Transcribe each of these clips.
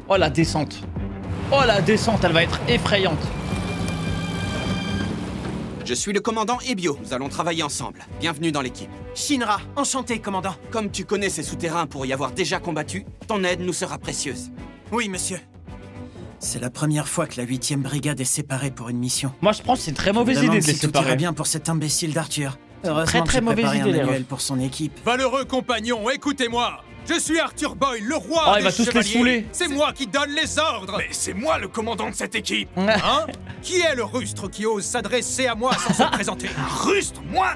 Oh la descente. Oh la descente, elle va être effrayante. Je suis le commandant Ebio, nous allons travailler ensemble. Bienvenue dans l'équipe. Shinra, enchanté, commandant. Comme tu connais ces souterrains pour y avoir déjà combattu, ton aide nous sera précieuse. Oui, monsieur. C'est la première fois que la 8e brigade est séparée pour une mission. Moi je pense que c'est une très mauvaise Je me idée demande de les si tout séparer. irait bien pour cet imbécile d'Arthur. Heureusement que très j'ai mauvaise préparé idée, un les manuel refs. pour son équipe. Valeureux compagnons, écoutez-moi. Je suis Arthur Boyle, le roi Oh, il des va tous les chevaliers. saouler. C'est moi qui donne les ordres. Mais c'est moi le commandant de cette équipe. Hein? Qui est le rustre qui ose s'adresser à moi sans se présenter? Un rustre, moi?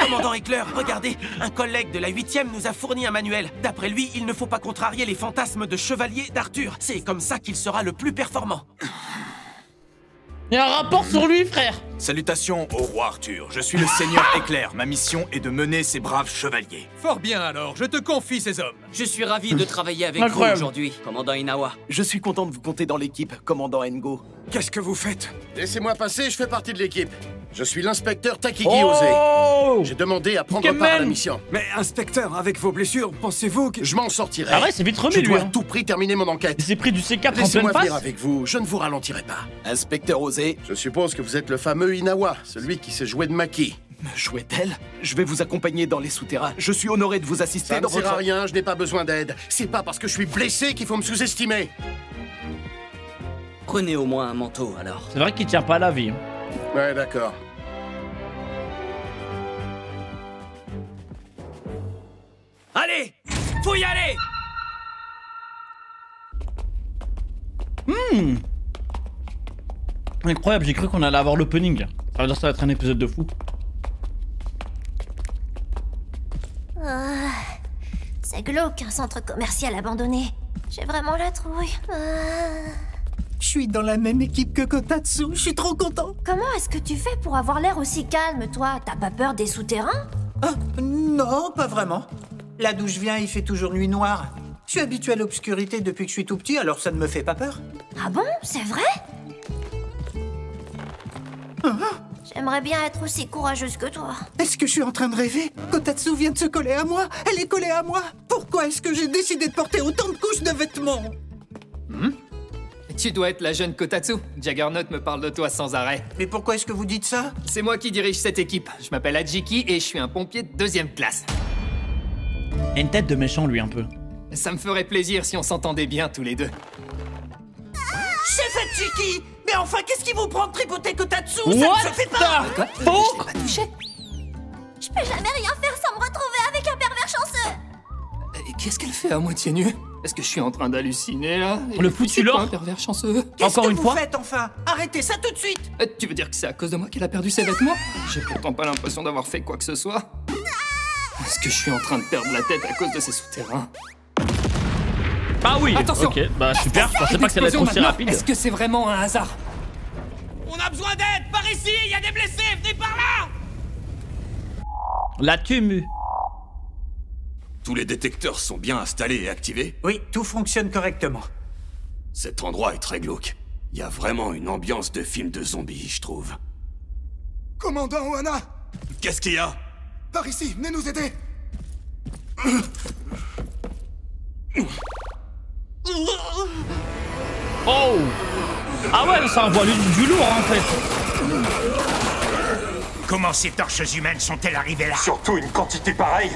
Commandant Eckler, regardez, un collègue de la 8e nous a fourni un manuel. D'après lui, il ne faut pas contrarier les fantasmes de chevalier d'Arthur. C'est comme ça qu'il sera le plus performant. Il y a un rapport sur lui, frère. Salutations au roi Arthur, je suis le seigneur Eckler. Ma mission est de mener ces braves chevaliers. Fort bien alors, je te confie ces hommes. Je suis ravi de travailler avec Incroyable. vous aujourd'hui, commandant Inawa. Je suis content de vous compter dans l'équipe, commandant Engo. Qu'est-ce que vous faites? Laissez-moi passer, je fais partie de l'équipe. Je suis l'inspecteur Takigi Ose. Oh. J'ai demandé à prendre Quand part à la même. mission. Mais inspecteur, avec vos blessures, pensez-vous que... Je m'en sortirai. Ah ouais, c'est vite remis Je lui. dois à Hein. tout prix terminer mon enquête. Il s'est pris du C4 en pleine Laissez-moi venir face. avec vous, je ne vous ralentirai pas. Inspecteur Osé, Je suppose que vous êtes le fameux Inawa, celui qui s'est joué de Maki. me jouait-elle? Je vais vous accompagner dans les souterrains. Je suis honoré de vous assister Ça ne dans sert à votre... rien, je n'ai pas besoin d'aide. C'est pas parce que je suis blessé qu'il faut me sous-estimer. Prenez au moins un manteau alors. C'est vrai qu'il tient pas à la vie. Hein. Ouais, d'accord. Allez! Faut y aller! Incroyable, j'ai cru qu'on allait avoir l'opening. Ça veut dire que ça va être un épisode de fou. C'est glauque, un centre commercial abandonné. J'ai vraiment la trouille. Je suis dans la même équipe que Kotatsu, je suis trop content. Comment est-ce que tu fais pour avoir l'air aussi calme, toi? T'as pas peur des souterrains? Ah, non, pas vraiment. Là d'où je viens, il fait toujours nuit noire. Je suis habitué à l'obscurité depuis que je suis tout petit, alors ça ne me fait pas peur. Ah bon? C'est vrai? J'aimerais bien être aussi courageuse que toi. Est-ce que je suis en train de rêver? Kotatsu vient de se coller à moi, elle est collée à moi. Pourquoi est-ce que j'ai décidé de porter autant de couches de vêtements? Tu dois être la jeune Kotatsu. Juggernaut me parle de toi sans arrêt. Mais pourquoi est-ce que vous dites ça? C'est moi qui dirige cette équipe. Je m'appelle Ajiki et je suis un pompier de 2e classe. Il a une tête de méchant lui un peu. Ça me ferait plaisir si on s'entendait bien tous les deux. Chef Chiki! Mais enfin, qu'est-ce qui vous prend de tripoter Kotatsu? Ça What ne se fait pas! the fuck? Pas touché. Je peux jamais rien faire sans me retrouver avec un pervers chanceux. Qu'est-ce qu'elle fait à moitié nue? Est-ce que je suis en train d'halluciner là? Le foutu C'est quoi lord. un pervers chanceux? Qu'est-ce Encore que une vous fois faites enfin? Arrêtez ça tout de suite! Tu veux dire que c'est à cause de moi qu'elle a perdu ses vêtements? J'ai pourtant pas l'impression d'avoir fait quoi que ce soit. Est-ce que je suis en train de perdre la tête à cause de ces souterrains? Ah oui. Attention. Ok, bah super, je pensais Une pas que ça allait être explosion aussi maintenant. rapide. Est-ce que c'est vraiment un hasard? On a besoin d'aide! Par ici! Il y a des blessés! Venez par là! La tumu. Tous les détecteurs sont bien installés et activés. Oui, tout fonctionne correctement. Cet endroit est très glauque. Il y a vraiment une ambiance de film de zombies, je trouve. Commandant Ohana, Qu'est-ce qu'il y a? par ici, venez nous aider. Oh. Ah ouais, ça envoie du lourd en fait. Comment ces torches humaines sont-elles arrivées là? Surtout une quantité pareille.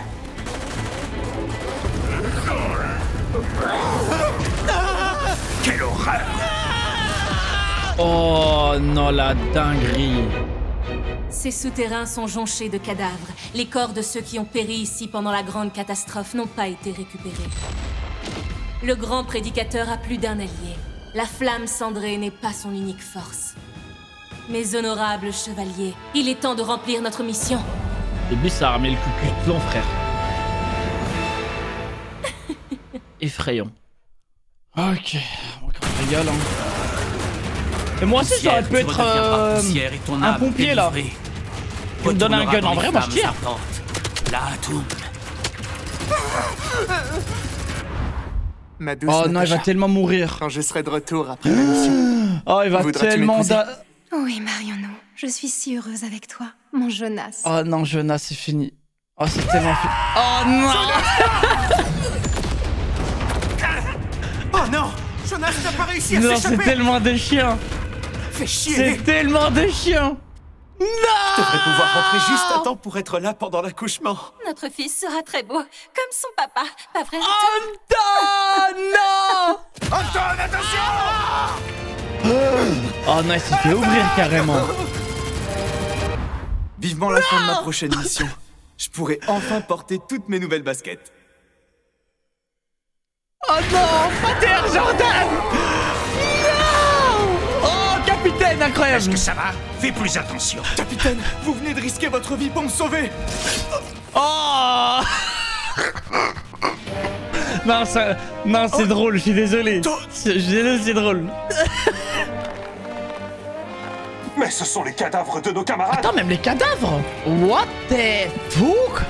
Quelle horreur! Oh non, la dinguerie. Ces souterrains sont jonchés de cadavres. Les corps de ceux qui ont péri ici pendant la grande catastrophe n'ont pas été récupérés. Le grand prédicateur a plus d'un allié. La flamme cendrée n'est pas son unique force. Mes honorables chevaliers, il est temps de remplir notre mission. C'est bizarre, mais le cucu de plomb, frère. Effrayant. Ok, encore un régal, hein. Et moi aussi, j'aurais pu être un pompier là. Tu me donnes un gun en vrai, moi je tire. Là, tout. Ma douce Oh non, il va tellement mourir. Quand je serai de retour après ma mission. Oh, il va Voudrais-tu tellement m'épouser? Oui, marions-nous. Je suis si heureuse avec toi, mon Jonas. Oh non, Jonas, c'est fini. Oh, c'est tellement fini. Oh non. Oh non! Jonas n'a pas réussi à Non, s'échapper. c'est tellement des chiens. Fais chier. C'est tellement des chiens. Non! Je devrais pouvoir rentrer juste à temps pour être là pendant l'accouchement. Notre fils sera très beau, comme son papa, pas vrai? Anton! Non! Anton, attention! Oh nice, il fait ouvrir carrément. Vivement la fin de ma prochaine mission. Je pourrai enfin porter toutes mes nouvelles baskets. Oh non! Pas terre, Jordan! Non! Oh, capitaine, incroyable! Est-ce que ça va? Fais plus attention. Capitaine, vous venez de risquer votre vie pour me sauver. Oh! Non, ça... Non, c'est drôle, je suis désolé. C'est drôle. Mais ce sont les cadavres de nos camarades. Attends, même les cadavres? What the fuck?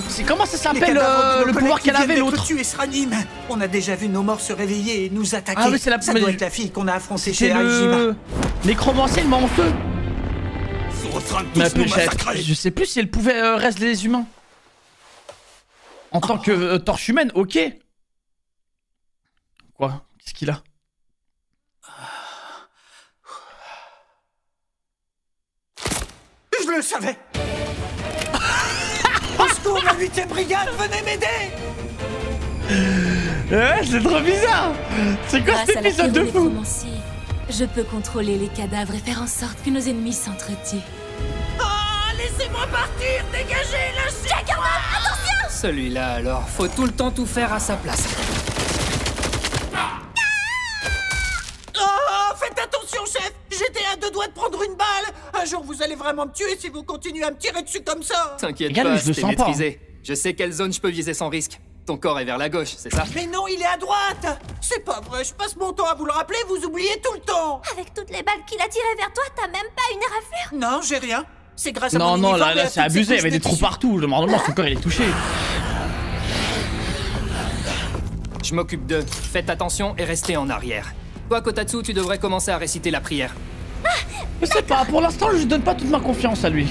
C'est comment ça s'appelle le pouvoir qu'elle avait l'autre? On a déjà vu nos morts se réveiller et nous attaquer. Ah oui, c'est la Ça doit être la fille qu'on a affrontée chez C'est Aijima. le... Nécromancier, le en feu. Ils sont en train de Mais tous nous massacrer. je sais plus si elle pouvait rester les humains. En tant que torche humaine, ok. Quoi? Qu'est-ce qu'il a? Je le savais. Au secours, la 8ème brigade, venez m'aider. Ouais, c'est trop bizarre. C'est quoi cet épisode de fou? Je peux contrôler les cadavres et faire en sorte que nos ennemis s'entretuent. Oh, laissez-moi partir, dégagez, lâchez-moi. Attention! Celui-là alors, faut tout le temps tout faire à sa place. Oh, faites attention, chef. J'étais à 2 doigts de prendre une balle. Un jour, vous allez vraiment me tuer si vous continuez à me tirer dessus comme ça. T'inquiète Regarde, pas, je le c'est sens pas, maîtrisé. Je sais quelle zone je peux viser sans risque. Ton corps est vers la gauche, c'est ça? Mais non, il est à droite. C'est pas vrai, je passe mon temps à vous le rappeler, vous oubliez tout le temps. Avec toutes les balles qu'il a tirées vers toi, t'as même pas une raflure? Non, j'ai rien. C'est grâce à Non, mon non, uniforme et là à c'est toutes ces abusé, il y couches avait des de trous tissu. partout. Normalement, son corps il est touché. Je m'occupe d'eux. Faites attention et restez en arrière. Toi, Kotatsu, tu devrais commencer à réciter la prière. Je sais pas, pour l'instant, je donne pas toute ma confiance à lui.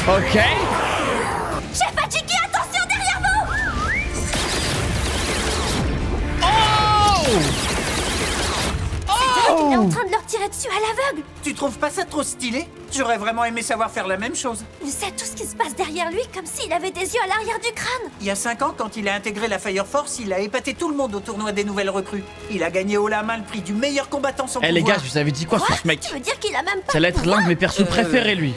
Ok. Chef Hachiki, attention derrière vous! Oh! Il est en train de leur tirer dessus à l'aveugle. Tu trouves pas ça trop stylé? J'aurais vraiment aimé savoir faire la même chose. Il sait tout ce qui se passe derrière lui, comme s'il avait des yeux à l'arrière du crâne. Il y a 5 ans, quand il a intégré la Fire Force, il a épaté tout le monde au tournoi des nouvelles recrues. Il a gagné haut la main le prix du meilleur combattant sans Eh les pouvoir. gars, je vous avais dit quoi sur ce mec? Tu veux dire qu'il a même pas Ça allait être l'un de mes persos préférés, lui.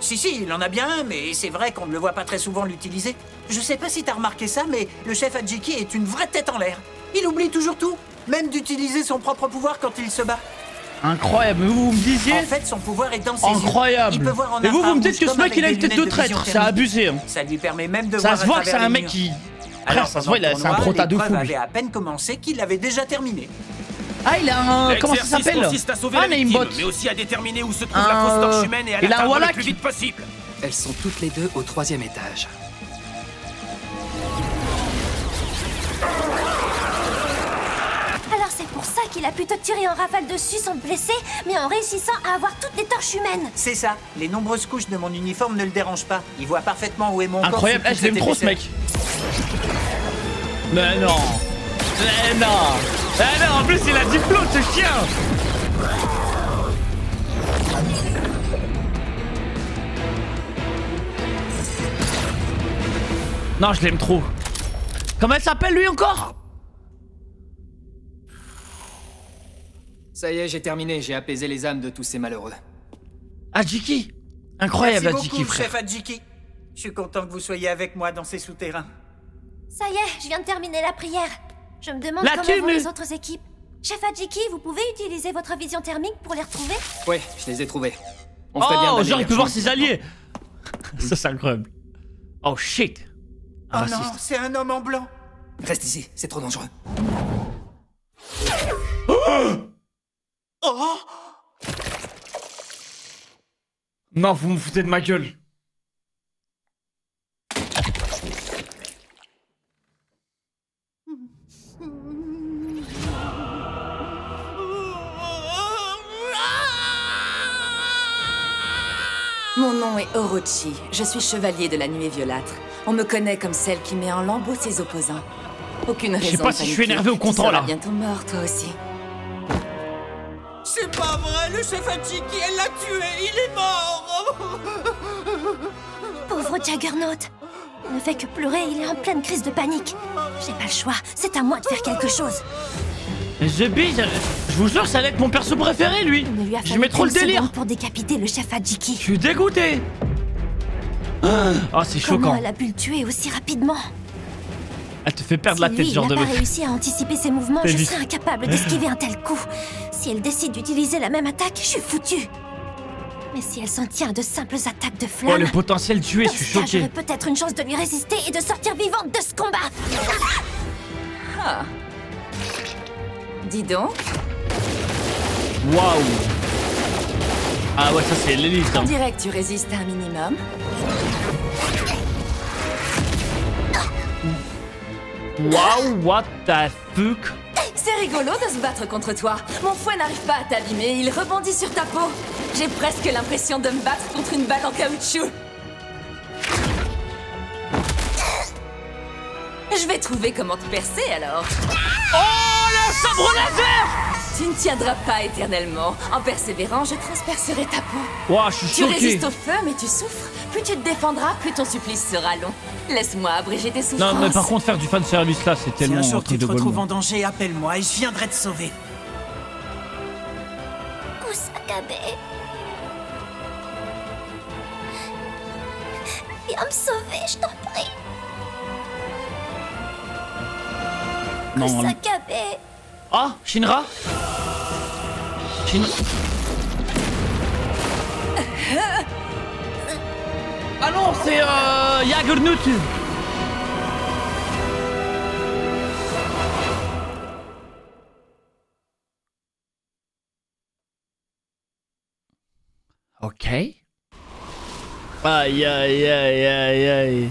Si, il en a bien un, mais c'est vrai qu'on ne le voit pas très souvent l'utiliser. Je sais pas si t'as remarqué ça, mais le chef Hachiki est une vraie tête en l'air. Il oublie toujours tout, même d'utiliser son propre pouvoir quand il se bat. Incroyable, vous me disiez? En fait, son pouvoir est dans ses Incroyable. yeux. Il peut voir en Et vous me infrarouge dites que ce comme mec il a avec une des tête de lunettes traître, vision c'est thermique. abusé. Hein. Ça lui permet même de Ça voir se à voit que c'est travers un les mec murs. qui... Alors, Frère, ça se voit, c'est un prota de fou. Il lui. avait à peine commencé qu'il l'avait déjà terminé. Ah, il a un... Comment ça s'appelle? Consiste à sauver Un la victime, namebot. mais aussi à déterminer où se trouve la fausse torche humaine et à il a un l'atteindre le Wallach. plus vite possible. Elles sont toutes les deux au 3e étage. Alors c'est pour ça qu'il a pu te tirer en rafale dessus sans te blesser, mais en réussissant à avoir toutes les torches humaines. C'est ça. Les nombreuses couches de mon uniforme ne le dérangent pas. Il voit parfaitement où est mon corps. Incroyable, sous je l'aime toute trop cette ce mec. Mais non. Mais non. Mais non, en plus il a diplôme ce chien. Non, je l'aime trop. Comment elle s'appelle lui encore? Ça y est, j'ai terminé. J'ai apaisé les âmes de tous ces malheureux. Hachiki. Incroyable Merci Hachiki, beaucoup, frère. chef Hachiki. Je suis content que vous soyez avec moi dans ces souterrains. Ça y est, je viens de terminer la prière. Je me demande La comment thune, vont mais- les autres équipes. Chef Hachiki, vous pouvez utiliser votre vision thermique pour les retrouver? Ouais, je les ai trouvés. On ferait bien Oh, d'aller genre les il peut voir rejoindre. ses alliés. Ça c'est incroyable. Oh shit. Oh Un non, raciste. c'est un homme en blanc. Reste ici, c'est trop dangereux. Oh! Non, vous me foutez de ma gueule. Mon nom est Orochi. Je suis chevalier de la nuée violâtre. On me connaît comme celle qui met en lambeaux ses opposants. Aucune raison. Je sais pas si je suis énervé ou content là. Tu seras bientôt mort, toi aussi. C'est pas vrai, le chef Hachiki, elle l'a tué, il est mort. Pauvre Juggernaut. Il ne fait que pleurer, il est en pleine crise de panique. J'ai pas le choix, c'est à moi de faire quelque chose. The Bee, je vous jure, ça allait être mon perso préféré, lui. Je mets trop le délire. Pour décapiter le chef Hachiki. Je suis dégoûté. Ah, c'est choquant. Comment elle a pu le tuer aussi rapidement? Elle te fait perdre la tête, ce genre de meuf. meuf. Si lui, n'a pas réussi à anticiper ses mouvements, je serais incapable d'esquiver un tel coup. Si elle décide d'utiliser la même attaque, je suis foutue. Mais si elle s'en tient à de simples attaques de flammes... Oh, le potentiel tué, je suis choqué. J'aurais peut-être une chance de lui résister et de sortir vivante de ce combat. Ah. Dis donc. Waouh. Ah ouais, ça c'est l'élite. On dirait que tu résistes à un minimum. Waouh, what the fuck? C'est rigolo de se battre contre toi. Mon fouet n'arrive pas à t'abîmer, il rebondit sur ta peau. J'ai presque l'impression de me battre contre une balle en caoutchouc. Je vais trouver comment te percer alors. Oh, le sabre laser! Tu ne tiendras pas éternellement. En persévérant, je transpercerai ta peau. Wow, je suis tu choqué. résistes au feu, mais tu souffres. Plus tu te défendras, plus ton supplice sera long. Laisse-moi abréger tes souffrances. Non, mais par contre, faire du fanservice là, c'est tellement... Si un jour tu te retrouves Golemon. en danger, appelle-moi et je viendrai te sauver. Kusakabe. Viens me sauver, je t'en prie. Non. Kusakabe. Ah, Shinra? Ah non, c'est Juggernaut. Ok. Aïe aïe aïe aïe aïe.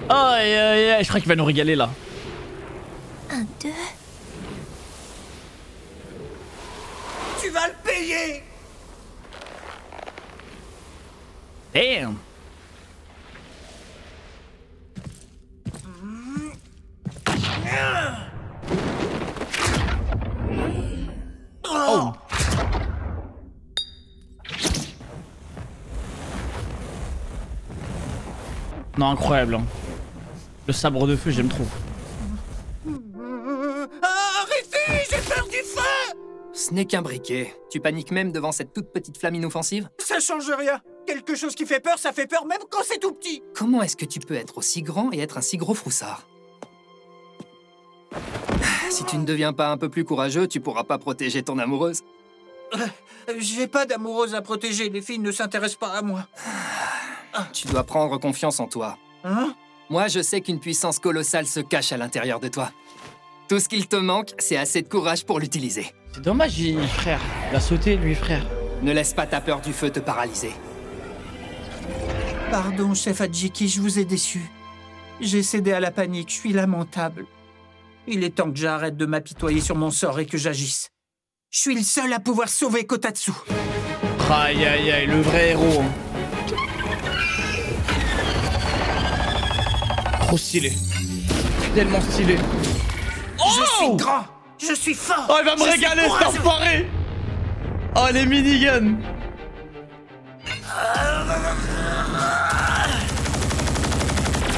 Aïe aïe aïe, je crois qu'il va nous régaler là. 1, 2. Tu vas le payer. Damn. Oh. Non, incroyable. Hein. Le sabre de feu, j'aime trop. Arrêtez, j'ai peur du feu. Ce n'est qu'un briquet. Tu paniques même devant cette toute petite flamme inoffensive? Ça change rien. Quelque chose qui fait peur, ça fait peur même quand c'est tout petit. Comment est-ce que tu peux être aussi grand et être un si gros froussard? Si tu ne deviens pas un peu plus courageux, tu pourras pas protéger ton amoureuse. J'ai pas d'amoureuse à protéger, les filles ne s'intéressent pas à moi. Tu dois prendre confiance en toi. Hein? Moi, je sais qu'une puissance colossale se cache à l'intérieur de toi. Tout ce qu'il te manque, c'est assez de courage pour l'utiliser. C'est dommage, frère. Il a sauté, lui, frère. Ne laisse pas ta peur du feu te paralyser. Pardon, chef Hachiki, je vous ai déçu. J'ai cédé à la panique, je suis lamentable. Il est temps que j'arrête de m'apitoyer sur mon sort et que j'agisse. Je suis le seul à pouvoir sauver Kotatsu. Aïe aïe aïe, le vrai héros. Trop stylé. Tellement stylé. Oh, je suis grand, je suis fort. Oh, il va me régaler, cet enfoiré. Oh, les miniguns.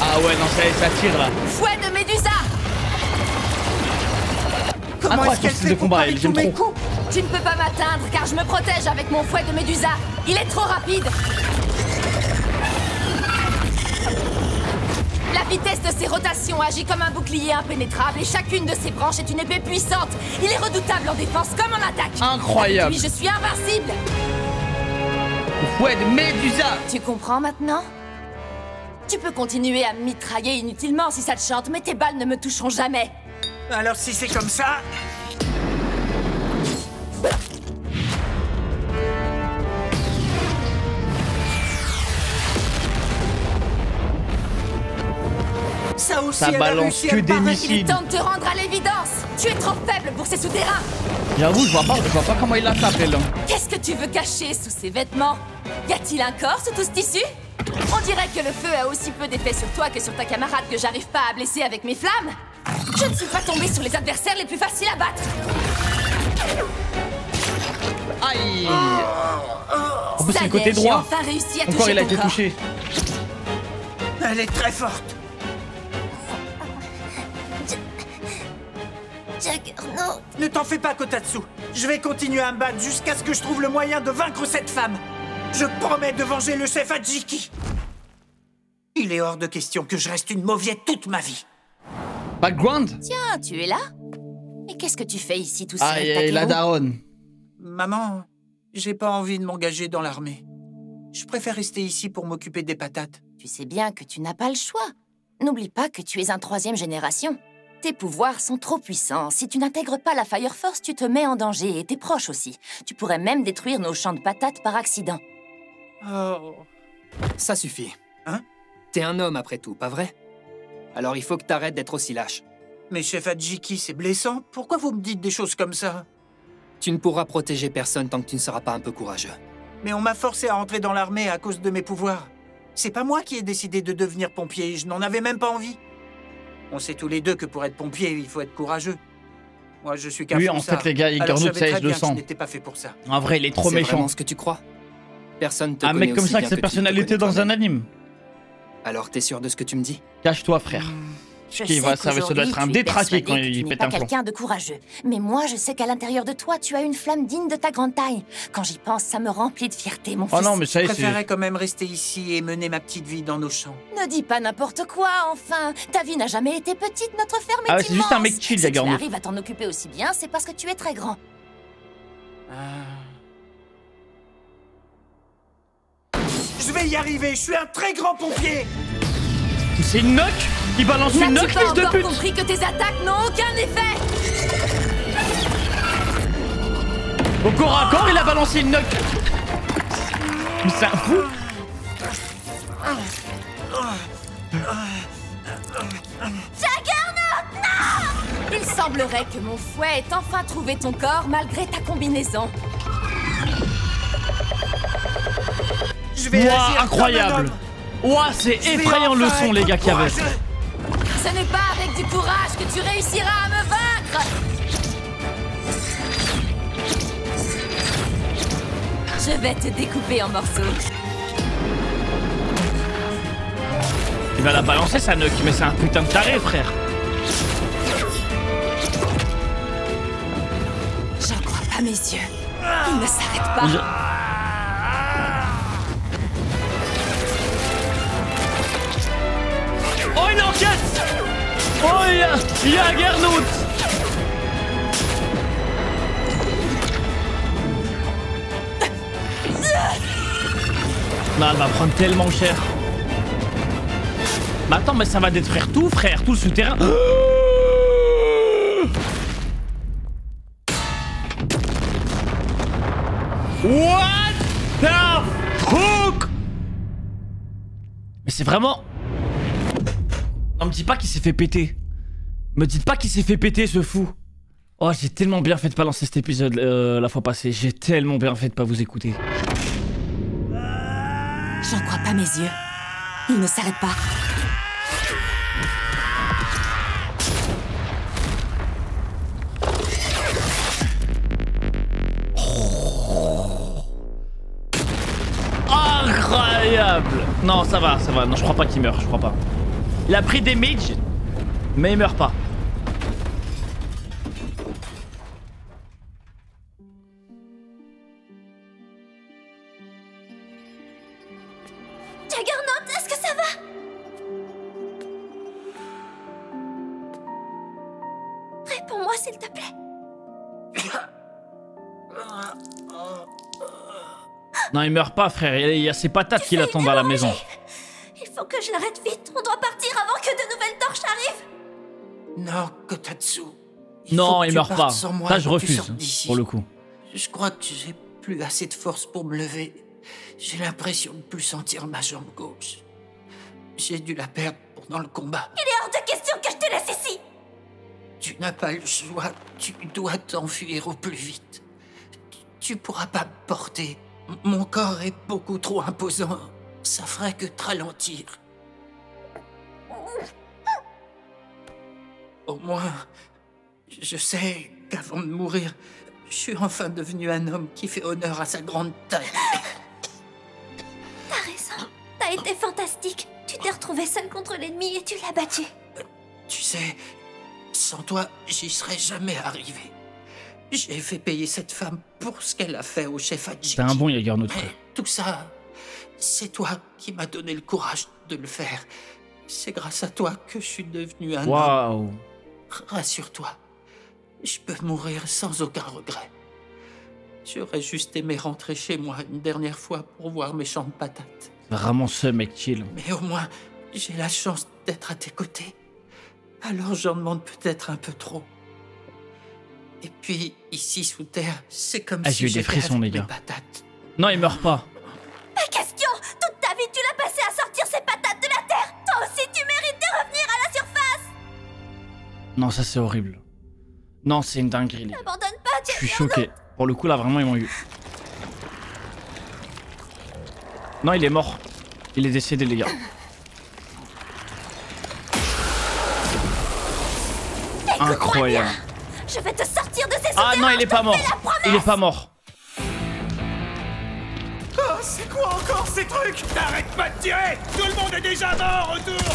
Ah ouais, non, ça tire là. Fouet de Médusa. Comment est-ce qu'elle fait pour parer tous mes coups? Tu ne peux pas m'atteindre car je me protège avec mon fouet de Médusa. Il est trop rapide. La vitesse de ses rotations agit comme un bouclier impénétrable et chacune de ses branches est une épée puissante. Il est redoutable en défense comme en attaque. Incroyable. Avec lui, je suis invincible. Ouais, de Médusa. Tu comprends maintenant? Tu peux continuer à me mitrailler inutilement si ça te chante, mais tes balles ne me toucheront jamais. Alors si c'est comme ça... Ça aussi, Ça elle a balance réussi que à me des barrer. missiles. Il est temps de te rendre à l'évidence. Tu es trop faible pour ces souterrains. J'avoue, je vois pas comment il la tape, elle. Qu'est-ce que tu veux cacher sous ces vêtements? Y a-t-il un corps sous tout ce tissu? On dirait que le feu a aussi peu d'effet sur toi que sur ta camarade que j'arrive pas à blesser avec mes flammes. Je ne suis pas tombée sur les adversaires les plus faciles à battre. Aïe. En plus, c'est le côté j'ai droit. enfin réussi à Encore, toucher il a ton été corps. touché. Elle est très forte. Juggernaut. Ne t'en fais pas, Kotatsu. Je vais continuer à me battre jusqu'à ce que je trouve le moyen de vaincre cette femme. Je promets de venger le chef Hajiki. Il est hors de question que je reste une mauviette toute ma vie. Background. Tiens, tu es là? Mais qu'est-ce que tu fais ici tout seul, Aïe, la daronne. Maman, j'ai pas envie de m'engager dans l'armée. Je préfère rester ici pour m'occuper des patates. Tu sais bien que tu n'as pas le choix. N'oublie pas que tu es un 3e génération. Tes pouvoirs sont trop puissants. Si tu n'intègres pas la Fire Force, tu te mets en danger et tes proches aussi. Tu pourrais même détruire nos champs de patates par accident. Oh. Ça suffit. Hein? T'es un homme après tout, pas vrai? Alors il faut que t'arrêtes d'être aussi lâche. Mais chef Hajiki, c'est blessant. Pourquoi vous me dites des choses comme ça? Tu ne pourras protéger personne tant que tu ne seras pas un peu courageux. Mais on m'a forcé à entrer dans l'armée à cause de mes pouvoirs. C'est pas moi qui ai décidé de devenir pompier, je n'en avais même pas envie. On sait tous les deux que pour être pompier, il faut être courageux. Moi, je suis qu'un Oui, foussard. en fait, les gars, Alors, Juggernaut, je savais ça, très je le bien que sens. je n'étais pas fait pour ça. En vrai, il est trop C'est méchant. vraiment ce que tu crois? Personne te Un connaît mec comme aussi ça, bien que c'est que tu te personnalité connais dans un toi-même. anime. Alors t'es sûr de ce que tu me dis? Cache-toi, frère. Je Qui sais va, ça doit qu'aujourd'hui, être un tu es détraqué persuadé quand que il tu n'es pète pas un plomb. quelqu'un de courageux. Mais moi, je sais qu'à l'intérieur de toi, tu as une flamme digne de ta grande taille. Quand j'y pense, ça me remplit de fierté, mon Oh fils. non, mais ça y Je est, préférais c'est... quand même rester ici et mener ma petite vie dans nos champs. Ne dis pas n'importe quoi, enfin. Ta vie n'a jamais été petite, notre ferme est Ah ouais, c'est juste un immense. mec chill, Si tu Juggernaut. arrives à t'en occuper aussi bien, c'est parce que tu es très grand. Je vais y arriver, je suis un très grand pompier. C'est une knock. Il balance une knock, N'as-tu pas fils de encore pute. compris que tes attaques n'ont aucun effet? Au corps à corps, il a balancé une knock. Mais c'est un fou. Juggernaut, non! Il semblerait que mon fouet ait enfin trouvé ton corps malgré ta combinaison. Je vais agir comme un Incroyable. homme. Ouah, c'est Je vais effrayant le enfin son, les être gars, qu'il y avait. courageux. Ce n'est pas avec du courage que tu réussiras à me vaincre! Je vais te découper en morceaux. Il va la balancer, sa knock, mais c'est un putain de taré, frère. J'en crois pas mes yeux. Il ne s'arrête pas. Oh, une enquête. Oh, il y a Juggernaut. Non, elle va prendre tellement cher. Mais attends, mais ça va détruire tout, frère, tout le souterrain. What the fuck? Mais c'est vraiment... Non, me dis pas qu'il s'est fait péter. Me dites pas qu'il s'est fait péter, ce fou. Oh, j'ai tellement bien fait de pas lancer cet épisode la fois passée. J'ai tellement bien fait de pas vous écouter. J'en crois pas mes yeux. Il ne s'arrête pas. Incroyable. Non, ça va, ça va. Non, je crois pas qu'il meurt, je crois pas. Il a pris des mages, mais il meurt pas. Juggernaut, est-ce que ça va? Réponds-moi, s'il te plaît. Non, il meurt pas, frère. Il y a ses patates qui l'attendent à la maison. Il faut que je l'arrête vite. On doit partir avant que de nouvelles torches arrivent. Non, Kotatsu. Non, faut que il tu meurt partes pas. sans moi Ça, et je que tu refuse, sortes d'ici. pour le coup. Je crois que j'ai plus assez de force pour me lever. J'ai l'impression de plus sentir ma jambe gauche. J'ai dû la perdre pendant le combat. Il est hors de question que je te laisse ici. Tu n'as pas le choix. Tu dois t'enfuir au plus vite. Tu pourras pas me porter. Mon corps est beaucoup trop imposant. Ça ferait que te ralentir. Au moins, je sais qu'avant de mourir, je suis enfin devenu un homme qui fait honneur à sa grande taille. T'as raison. T'as été fantastique. Tu t'es retrouvé seul contre l'ennemi et tu l'as battu. Tu sais, sans toi, j'y serais jamais arrivé. J'ai fait payer cette femme pour ce qu'elle a fait au chef Hadjiki. C'est un bon Jäger, notre frère. Tout ça, c'est toi qui m'as donné le courage de le faire. C'est grâce à toi que je suis devenu un homme. Rassure-toi, je peux mourir sans aucun regret. J'aurais juste aimé rentrer chez moi une dernière fois pour voir mes champs de patates. Vraiment ce mec chill. Mais au moins, j'ai la chance d'être à tes côtés. Alors j'en demande peut-être un peu trop. Et puis, ici sous terre, c'est comme si j'ai eu des frissons, les gars. Non, il meurt pas. Pas question. Toute ta vie, tu l'as passé à sortir ces patates de la terre. Toi aussi, tu mérites de revenir à la surface. Non, ça c'est horrible. Non, c'est une dinguerie. N'abandonne pas, je suis choqué. Pour le coup, là, vraiment, ils m'ont eu. Non, il est mort. Il est décédé, les gars. Incroyable. Je vais te sortir de ces Ah non, il est pas mort. Il est pas mort. Oh, c'est quoi encore ces trucs? T'arrêtes pas de tirer! Tout le monde est déjà mort autour!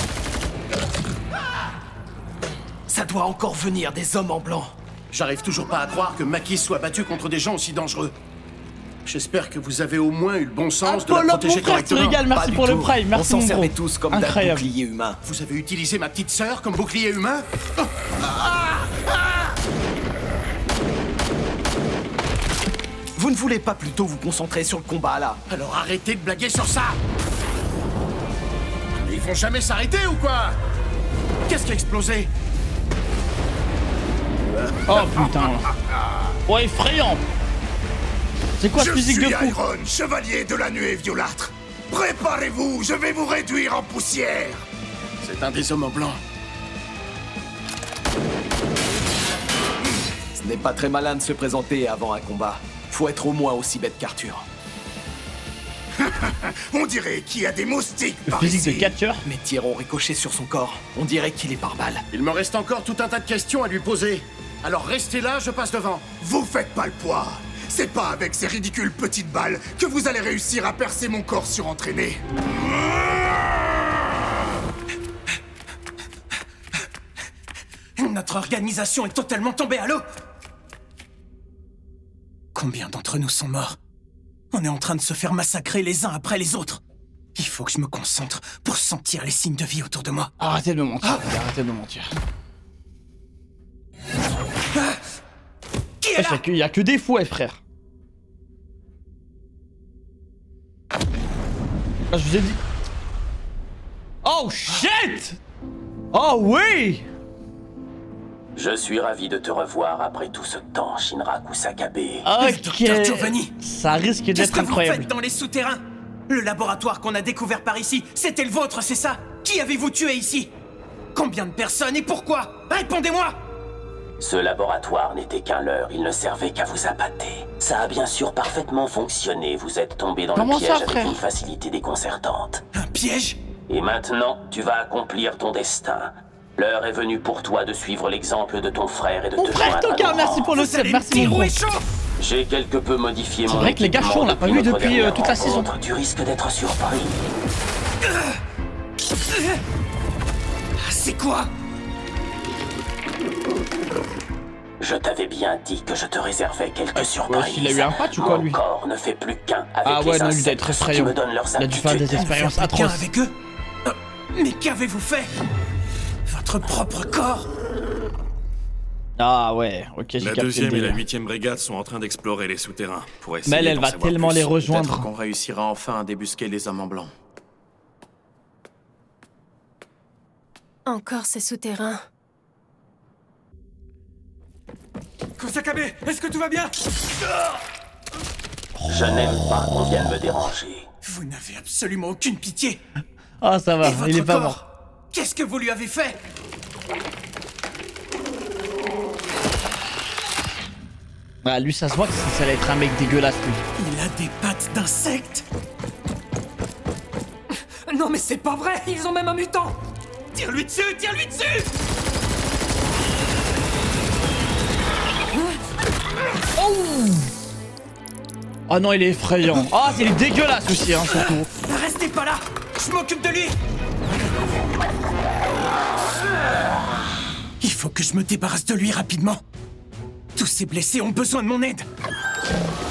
Ça doit encore venir des hommes en blanc. J'arrive toujours pas à croire que Maki soit battu contre des gens aussi dangereux. J'espère que vous avez au moins eu le bon sens de la protéger correctement. Régale, merci pour le prime, merci on mon s'en bro. servait tous comme d'un bouclier humain. Vous avez utilisé ma petite sœur comme bouclier humain? Vous ne voulez pas plutôt vous concentrer sur le combat là? Alors arrêtez de blaguer sur ça! Ils vont jamais s'arrêter ou quoi? Qu'est-ce qui a explosé? Oh putain. Oh, effrayant. C'est quoi ce physique de fou? Je suis Iron, chevalier de la nuée violâtre. Préparez-vous, je vais vous réduire en poussière. C'est un des hommes en blanc. Ce n'est pas très malin de se présenter avant un combat. Faut être au moins aussi bête qu'Arthur. On dirait qu'il y a des moustiques par physique ici. de catcheur. Mes tirs ont ricoché sur son corps. On dirait qu'il est par balle. Il me reste encore tout un tas de questions à lui poser. Alors restez là, je passe devant. Vous faites pas le poids. C'est pas avec ces ridicules petites balles que vous allez réussir à percer mon corps surentraîné. Notre organisation est totalement tombée à l'eau. Combien d'entre nous sont morts? On est en train de se faire massacrer les uns après les autres. Il faut que je me concentre pour sentir les signes de vie autour de moi. Arrêtez de me mentir, arrêtez de me mentir. Qui est là? Il y a que des fouets, frère. Ah, je vous ai dit. Oh shit! Oh oui! Je suis ravi de te revoir après tout ce temps, Shinraku Sakabe. Ok, Giovanni, ça risque qu'est-ce d'être que vous incroyable. faites dans les souterrains? Le laboratoire qu'on a découvert par ici, c'était le vôtre, c'est ça? Qui avez-vous tué ici? Combien de personnes et pourquoi? Répondez-moi! Ce laboratoire n'était qu'un leurre, il ne servait qu'à vous appâter. Ça a bien sûr parfaitement fonctionné, vous êtes tombé dans Comment le piège ça, avec frère? une facilité déconcertante. Un piège? Et maintenant, tu vas accomplir ton destin. L'heure est venue pour toi de suivre l'exemple de ton frère et de Mon te frère joindre à Toka, nos merci rangs. pour le sub, merci mon gros. J'ai quelque peu modifié mon C'est vrai que les gars chauds, on l'a pas vu notre depuis dernière toute la saison. rencontre. Tu risques d'être surpris. C'est quoi? Je t'avais bien dit que je te réservais quelques surprises. Il a eu un patch ou quoi, lui? Mon corps ne fait plus qu'un avec Ah ouais, les non, lui doit insectes être effrayant. qui me donnent leurs Il a dû faire des aptitudes. expériences Faire quelqu'un atroces. avec eux? Mais qu'avez-vous fait? Votre propre corps? Ah ouais, ok, j'ai La capté le 2e et la délire. 8e brigade sont en train d'explorer les souterrains pour essayer Mais elle d'en va savoir tellement plus. les rejoindre. Peut-être qu'on réussira enfin à débusquer les hommes en blanc. Encore ces souterrains. Kusakabe, est-ce que tout va bien? Je n'aime pas qu'on vienne me déranger. Vous n'avez absolument aucune pitié. Ah, ça va, il est pas mort. Qu'est-ce que vous lui avez fait? Ah, lui, ça se voit que ça allait être un mec dégueulasse, lui. Il a des pattes d'insectes. Non, mais c'est pas vrai. Ils ont même un mutant. Tire-lui dessus, tire-lui dessus. Oh! Oh non, il est effrayant. Ah, il est dégueulasse aussi, hein, surtout. Restez pas là. Je m'occupe de lui. Il faut que je me débarrasse de lui rapidement. Tous ces blessés ont besoin de mon aide.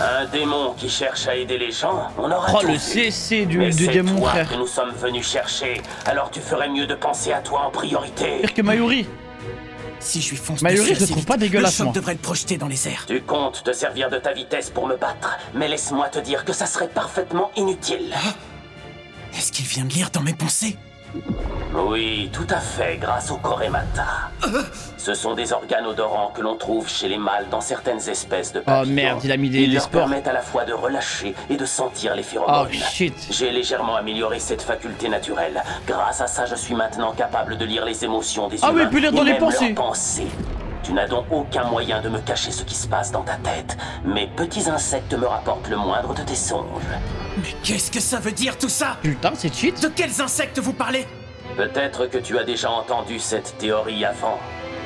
Un démon qui cherche à aider les gens, on aura oh, tout le vu. CC du Mais démon, toi frère. que nous sommes venus chercher, alors tu ferais mieux de penser à toi en priorité. Pire que Mayuri. Si je lui fonce Mayuri, dessus je le trouve pas dégueulasse, le choc moi. devrait le projeter dans les airs. Tu comptes te servir de ta vitesse pour me battre, mais laisse-moi te dire que ça serait parfaitement inutile. Est-ce qu'il vient de lire dans mes pensées? Oui, tout à fait, grâce au Koremata. Ce sont des organes odorants que l'on trouve chez les mâles dans certaines espèces de papillons. Oh merde, il a mis Ils des leur sports. permettent à la fois de relâcher et de sentir les phéromones. Oh shit. J'ai légèrement amélioré cette faculté naturelle. Grâce à ça, je suis maintenant capable de lire les émotions des Ah oui, humains il peut lire et dans les même pensées. leurs pensées. Tu n'as donc aucun moyen de me cacher ce qui se passe dans ta tête. Mes petits insectes me rapportent le moindre de tes songes. Mais qu'est-ce que ça veut dire tout ça? Putain, c'est cheat. De quels insectes vous parlez? Peut-être que tu as déjà entendu cette théorie avant.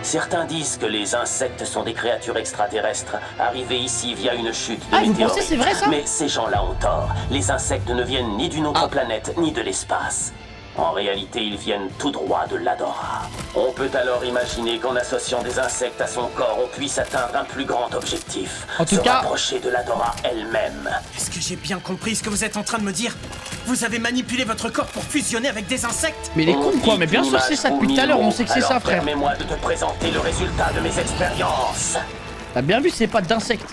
Certains disent que les insectes sont des créatures extraterrestres arrivées ici via une chute de Ah, vous météorite. pensez c'est vrai ça? Mais ces gens-là ont tort. Les insectes ne viennent ni d'une autre planète, ni de l'espace. En réalité, ils viennent tout droit de l'Adora. On peut alors imaginer qu'en associant des insectes à son corps, on puisse atteindre un plus grand objectif. En tout se cas... rapprocher de l'Adora elle-même. Est-ce que j'ai bien compris ce que vous êtes en train de me dire? Vous avez manipulé votre corps pour fusionner avec des insectes? Mais il est con quoi, mais bien sûr c'est ça depuis tout à l'heure, on sait que c'est ça, frère. Permets-moi de te présenter le résultat de mes expériences. T'as bien vu c'est pas d'insectes.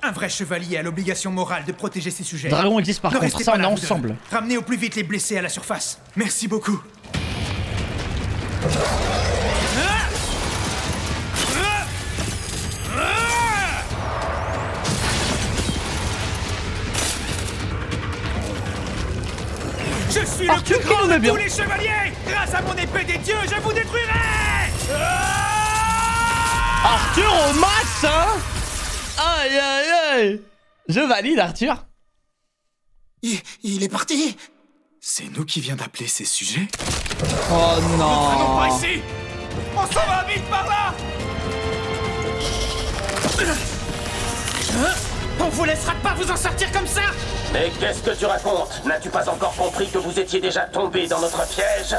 Un vrai chevalier a l'obligation morale de protéger ses sujets. Dragon existe par Ne contre, restez ça pas on est là, vous deux. ensemble. Ramenez au plus vite les blessés à la surface. Merci beaucoup. Je suis le plus grand de tous les chevaliers. Grâce à mon épée des dieux, je vous détruirai. Arthur au max, hein. Aïe aïe aïe. Je valide Arthur. Il est parti. C'est nous qui vient d'appeler ces sujets. Oh non. Non, pas ici. On s'en va vite par là. On vous laissera pas vous en sortir comme ça. Mais qu'est-ce que tu racontes? N'as-tu pas encore compris que vous étiez déjà tombé dans notre piège?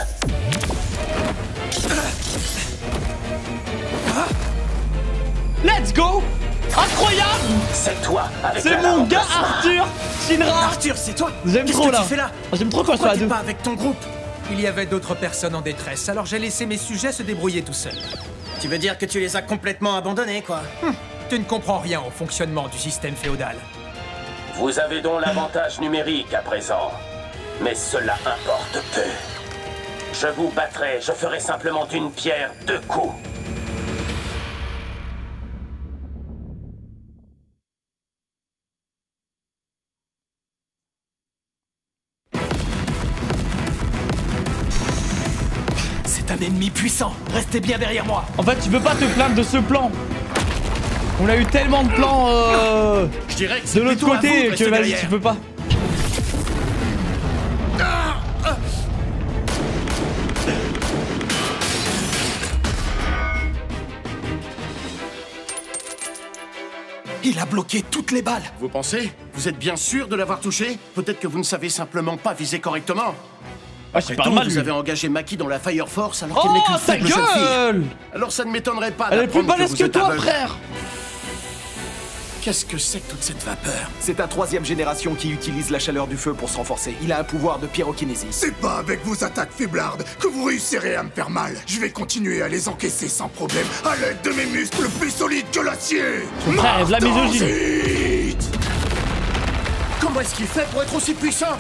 Let's go. Incroyable. C'est toi avec c'est mon gars Arthur. Shinra. Arthur, c'est toi. J'aime trop là. Tu fais là? J'aime trop quand Pourquoi ça t'es deux. pas avec ton groupe? Il y avait d'autres personnes en détresse, alors j'ai laissé mes sujets se débrouiller tout seuls. Tu veux dire que tu les as complètement abandonnés, quoi? Tu ne comprends rien au fonctionnement du système féodal. Vous avez donc l'avantage numérique à présent. Mais cela importe peu. Je vous battrai, je ferai simplement d'une pierre deux coups. C'est un ennemi puissant. Restez bien derrière moi. En fait tu peux pas te plaindre de ce plan. On a eu tellement de plans je dirais que de l'autre côté que vas-y tu peux pas. Il a bloqué toutes les balles. Vous pensez? Vous êtes bien sûr de l'avoir touché? Peut-être que vous ne savez simplement pas viser correctement. Ah, c'est pas mal. Vous avez engagé Maki dans la Fire Force alors qu'elle n'est qu'une faible jeune fille. Alors ça ne m'étonnerait pas. Elle est plus balèze que toi, aveugle. frère. Qu'est-ce que c'est que toute cette vapeur? C'est ta 3e génération qui utilise la chaleur du feu pour se renforcer. Il a un pouvoir de pyrokinésie. C'est pas avec vos attaques faiblardes que vous réussirez à me faire mal. Je vais continuer à les encaisser sans problème à l'aide de mes muscles plus solides que l'acier. Son frère est de la misogyne. Comment est-ce qu'il fait pour être aussi puissant?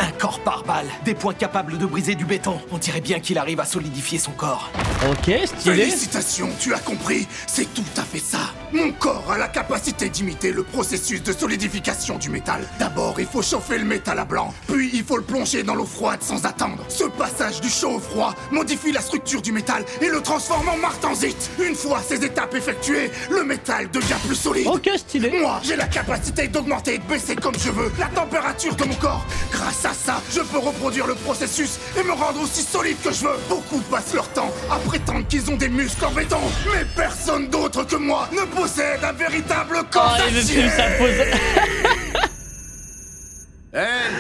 Un corps par balle, des poings capables de briser du béton. On dirait bien qu'il arrive à solidifier son corps. Ok, stylé. Félicitations, tu as compris. C'est tout à fait ça. Mon corps a la capacité d'imiter le processus de solidification du métal. D'abord, il faut chauffer le métal à blanc, puis il faut le plonger dans l'eau froide sans attendre. Ce passage du chaud au froid modifie la structure du métal et le transforme en martensite. Une fois ces étapes effectuées, le métal devient plus solide. Ok, stylé. Moi, j'ai la capacité d'augmenter et de baisser comme je veux la température de mon corps. Grâce à ça, je peux reproduire le processus et me rendre aussi solide que je veux. Beaucoup passent leur temps à prétendre qu'ils ont des muscles en béton, mais personne d'autre que moi ne possède un véritable corps d'acier.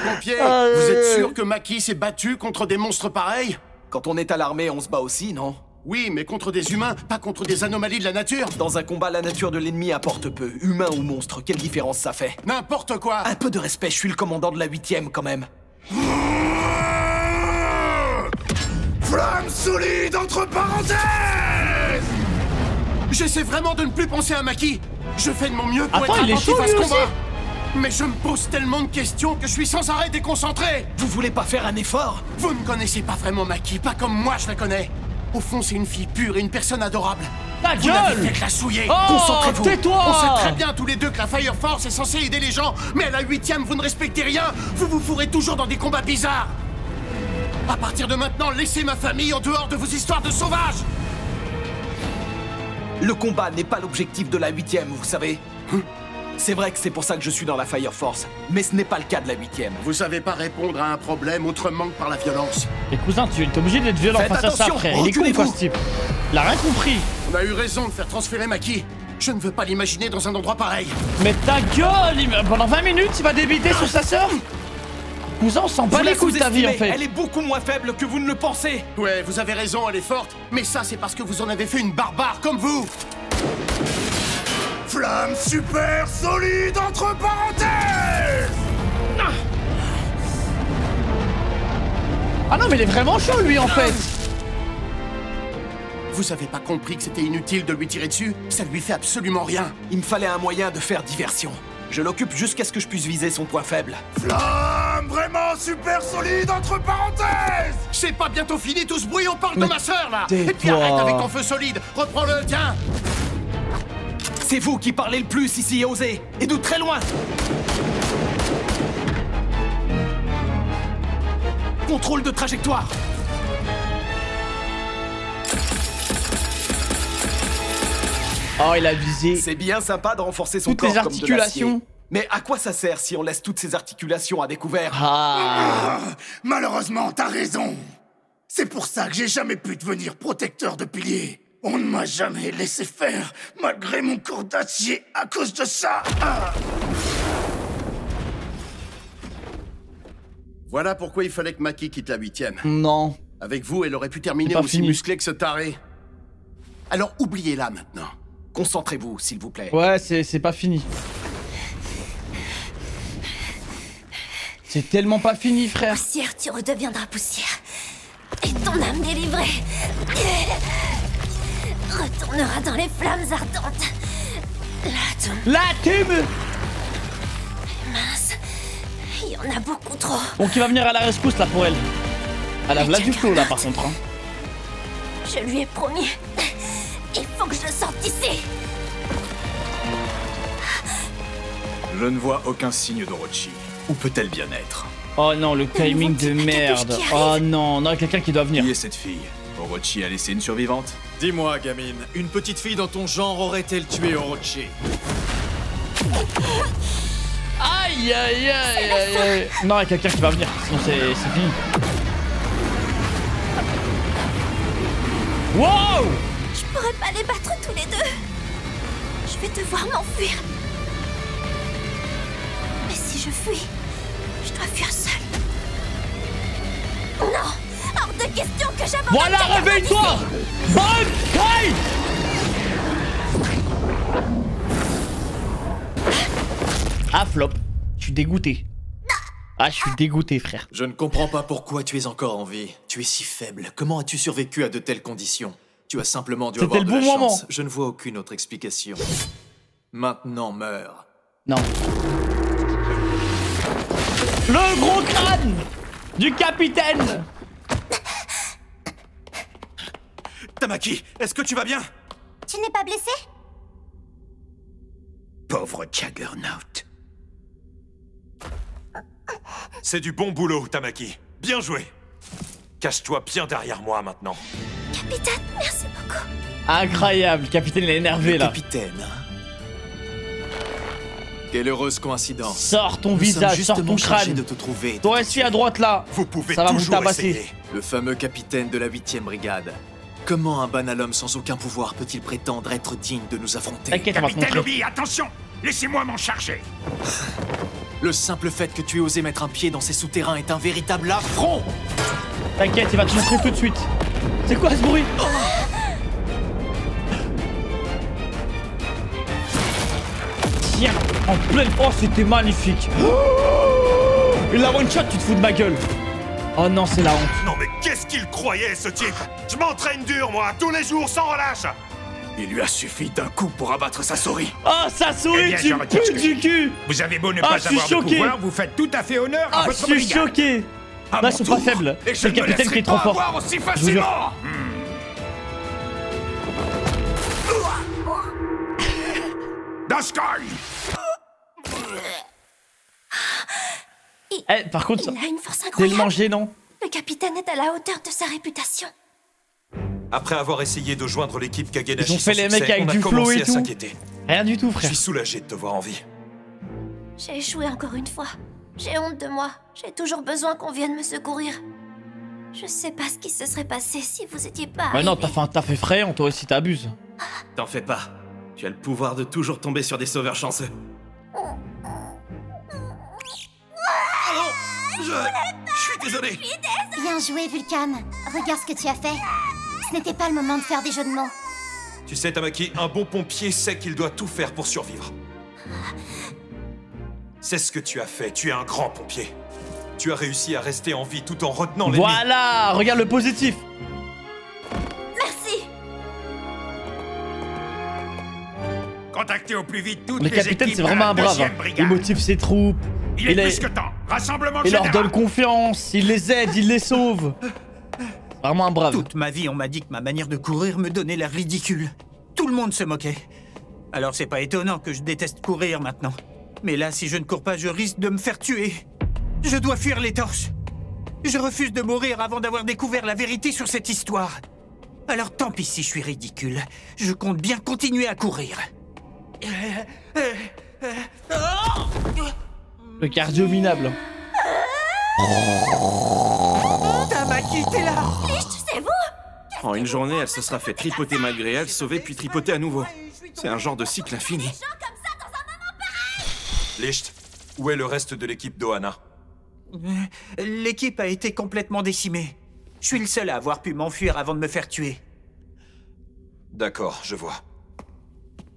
Pompier, vous êtes sûr que Maki s'est battu contre des monstres pareils? Quand on est à l'armée, on se bat aussi, non? Oui, mais contre des humains, pas contre des anomalies de la nature. Dans un combat, la nature de l'ennemi importe peu. Humain ou monstre, quelle différence ça fait? N'importe quoi. Un peu de respect, je suis le commandant de la 8ème quand même. Flamme solide entre parenthèses. J'essaie vraiment de ne plus penser à Maki. Je fais de mon mieux pour être attentif à ce combat. Mais je me pose tellement de questions que je suis sans arrêt déconcentré. Vous voulez pas faire un effort? Vous ne connaissez pas vraiment Maki, pas comme moi je la connais. Au fond, c'est une fille pure et une personne adorable. Ta Vous gueule! n'avez fait que la souiller. Concentrez-vous. Tais-toi! On sait très bien tous les deux que la Fire Force est censée aider les gens, mais à la 8ème, vous ne respectez rien. Vous vous fourrez toujours dans des combats bizarres. À partir de maintenant, laissez ma famille en dehors de vos histoires de sauvages. Le combat n'est pas l'objectif de la 8ème, vous savez. C'est vrai que c'est pour ça que je suis dans la Fire Force, mais ce n'est pas le cas de la 8ème. Vous savez pas répondre à un problème autrement que par la violence. Et cousin, tu es obligé d'être violent face à ça, frère. Il est con, quoi, ce type. Il a rien compris. On a eu raison de faire transférer Maki. Je ne veux pas l'imaginer dans un endroit pareil. Mais ta gueule! Pendant 20 minutes, il va débiter sur sa sœur? Cousin, on s'en bat les couilles de ta vie, en fait. Elle est beaucoup moins faible que vous ne le pensez. Ouais, vous avez raison, elle est forte. Mais ça, c'est parce que vous en avez fait une barbare comme vous. Flamme super solide entre parenthèses. Ah non, mais il est vraiment chaud, lui, en fait. Vous avez pas compris que c'était inutile de lui tirer dessus? Ça lui fait absolument rien. Il me fallait un moyen de faire diversion. Je l'occupe jusqu'à ce que je puisse viser son point faible. Flamme vraiment super solide entre parenthèses. C'est pas bientôt fini tout ce bruit, on parle de ma sœur là. tais-toi. Et puis arrête avec ton feu solide. Reprends-le, tiens. C'est vous qui parlez le plus ici, osez. Et d'où très loin. Contrôle de trajectoire. Oh, il a visé. C'est bien sympa de renforcer son toutes corps les articulations. Comme de l'acier. Mais à quoi ça sert si on laisse toutes ces articulations à découvert? Malheureusement, t'as raison. C'est pour ça que j'ai jamais pu devenir protecteur de piliers. On ne m'a jamais laissé faire, malgré mon corps d'acier, à cause de ça. Voilà pourquoi il fallait que Maki quitte la 8ème. Non. Avec vous, elle aurait pu terminer pas aussi fini. musclée que ce taré. Alors oubliez-la maintenant. Concentrez-vous, s'il vous plaît. Ouais, c'est pas fini. C'est tellement pas fini, frère. Poussière, tu redeviendras poussière. Et ton âme délivrée retournera dans les flammes ardentes. La team. Mince, il y en a beaucoup trop. Bon, qui va venir à la rescousse là pour elle. Elle a là du flow là par contre. Hein. Je lui ai promis. Il faut que je le sorte d'ici. Je ne vois aucun signe d'Orochi. Où peut-elle bien être? Oh non, le timing de merde. Oh non, non, il y a quelqu'un qui doit venir. Qui est cette fille? Orochi a laissé une survivante? Dis-moi, gamine, une petite fille dans ton genre aurait-elle tué Orochi? Aïe aïe aïe aïe aïe. Non, il y a quelqu'un qui va venir, sinon c'est fini. Wow! Je pourrais pas les battre tous les deux. Je vais devoir m'enfuir. Mais si je fuis, je dois fuir seule. Non! Hors de question que j'abandonne. Voilà, réveille-toi! Bonne taille! Ah, flop. Je suis dégoûté. Ah, je suis dégoûté, frère. Je ne comprends pas pourquoi tu es encore en vie. Tu es si faible. Comment as-tu survécu à de telles conditions? Tu as simplement dû avoir de la chance. Je ne vois aucune autre explication. Maintenant, meurs. Non. Le gros crâne du capitaine. Tamaki, est-ce que tu vas bien? Tu n'es pas blessé? Pauvre Juggernaut. C'est du bon boulot, Tamaki. Bien joué. Cache-toi bien derrière moi maintenant. Capitaine, merci beaucoup. Incroyable, le capitaine il est énervé là. Capitaine, hein? Quelle heureuse coïncidence. Sors ton visage, sors ton crâne. De te trouver. Toi aussi à droite là. Vous pouvez ça va vous toujours tabasser. Essayer. Le fameux capitaine de la 8e brigade. Comment un banal homme sans aucun pouvoir peut-il prétendre être digne de nous affronter? T'inquiète, on va te montrer. Obi, attention! Laissez-moi m'en charger. Le simple fait que tu aies osé mettre un pied dans ces souterrains est un véritable affront. T'inquiète, il va te montrer tout de suite. C'est quoi ce bruit? Tiens, en pleine... Oh, c'était magnifique. Et la one shot, tu te fous de ma gueule. Oh non, c'est la honte. Non mais qu'est-ce qu'il croyait, ce type? Je m'entraîne dur, moi, tous les jours, sans relâche. Il lui a suffi d'un coup pour abattre sa souris. Oh, sa souris, tu me pues du cul. Vous avez beau ne pas avoir de pouvoir, vous faites tout à fait honneur à votre brigade. Je suis choqué. Là, ils sont pas faibles. C'est le capitaine qui est trop fort. Aussi facilement. Eh, par contre, il a une force incroyable. Tellement gênant. Le capitaine est à la hauteur de sa réputation. Après avoir essayé de joindre l'équipe Kagenashi, ils ont fait les mecs avec du flow et tout. Rien du tout, frère. Je suis soulagé de te voir en vie. J'ai échoué encore une fois. J'ai honte de moi. J'ai toujours besoin qu'on vienne me secourir. Je sais pas ce qui se serait passé si vous étiez pas. Bah non, t'as fait un taf effrayant, toi aussi t'abuses. T'en fais pas. Tu as le pouvoir de toujours tomber sur des sauveurs chanceux. Je suis désolé. Bien joué, Vulcan. Regarde ce que tu as fait. Ce n'était pas le moment de faire des jeux de mots. Tu sais, Tamaki, un bon pompier sait qu'il doit tout faire pour survivre. C'est ce que tu as fait. Tu es un grand pompier. Tu as réussi à rester en vie tout en retenant l'ennemi. Voilà, regarde le positif. Merci. Contactez au plus vite toutes le capitaine, c'est vraiment un brave. Hein. Il motive ses troupes. Il est plus que temps. Rassemblement il général. leur donne confiance. Il les aide, il les sauve. Vraiment un brave. Toute ma vie, on m'a dit que ma manière de courir me donnait l'air ridicule. Tout le monde se moquait. Alors c'est pas étonnant que je déteste courir maintenant. Mais là, si je ne cours pas, je risque de me faire tuer. Je dois fuir les torches. Je refuse de mourir avant d'avoir découvert la vérité sur cette histoire. Alors tant pis si je suis ridicule. Je compte bien continuer à courir. Le cardio minable. Tamaki, t'es là. C'est vous? En une journée, elle se sera fait tripoter malgré elle, sauver puis tripoter à nouveau. C'est un genre de cycle infini. Licht, où est le reste de l'équipe d'Ohana? L'équipe a été complètement décimée. Je suis le seul à avoir pu m'enfuir avant de me faire tuer. D'accord, je vois.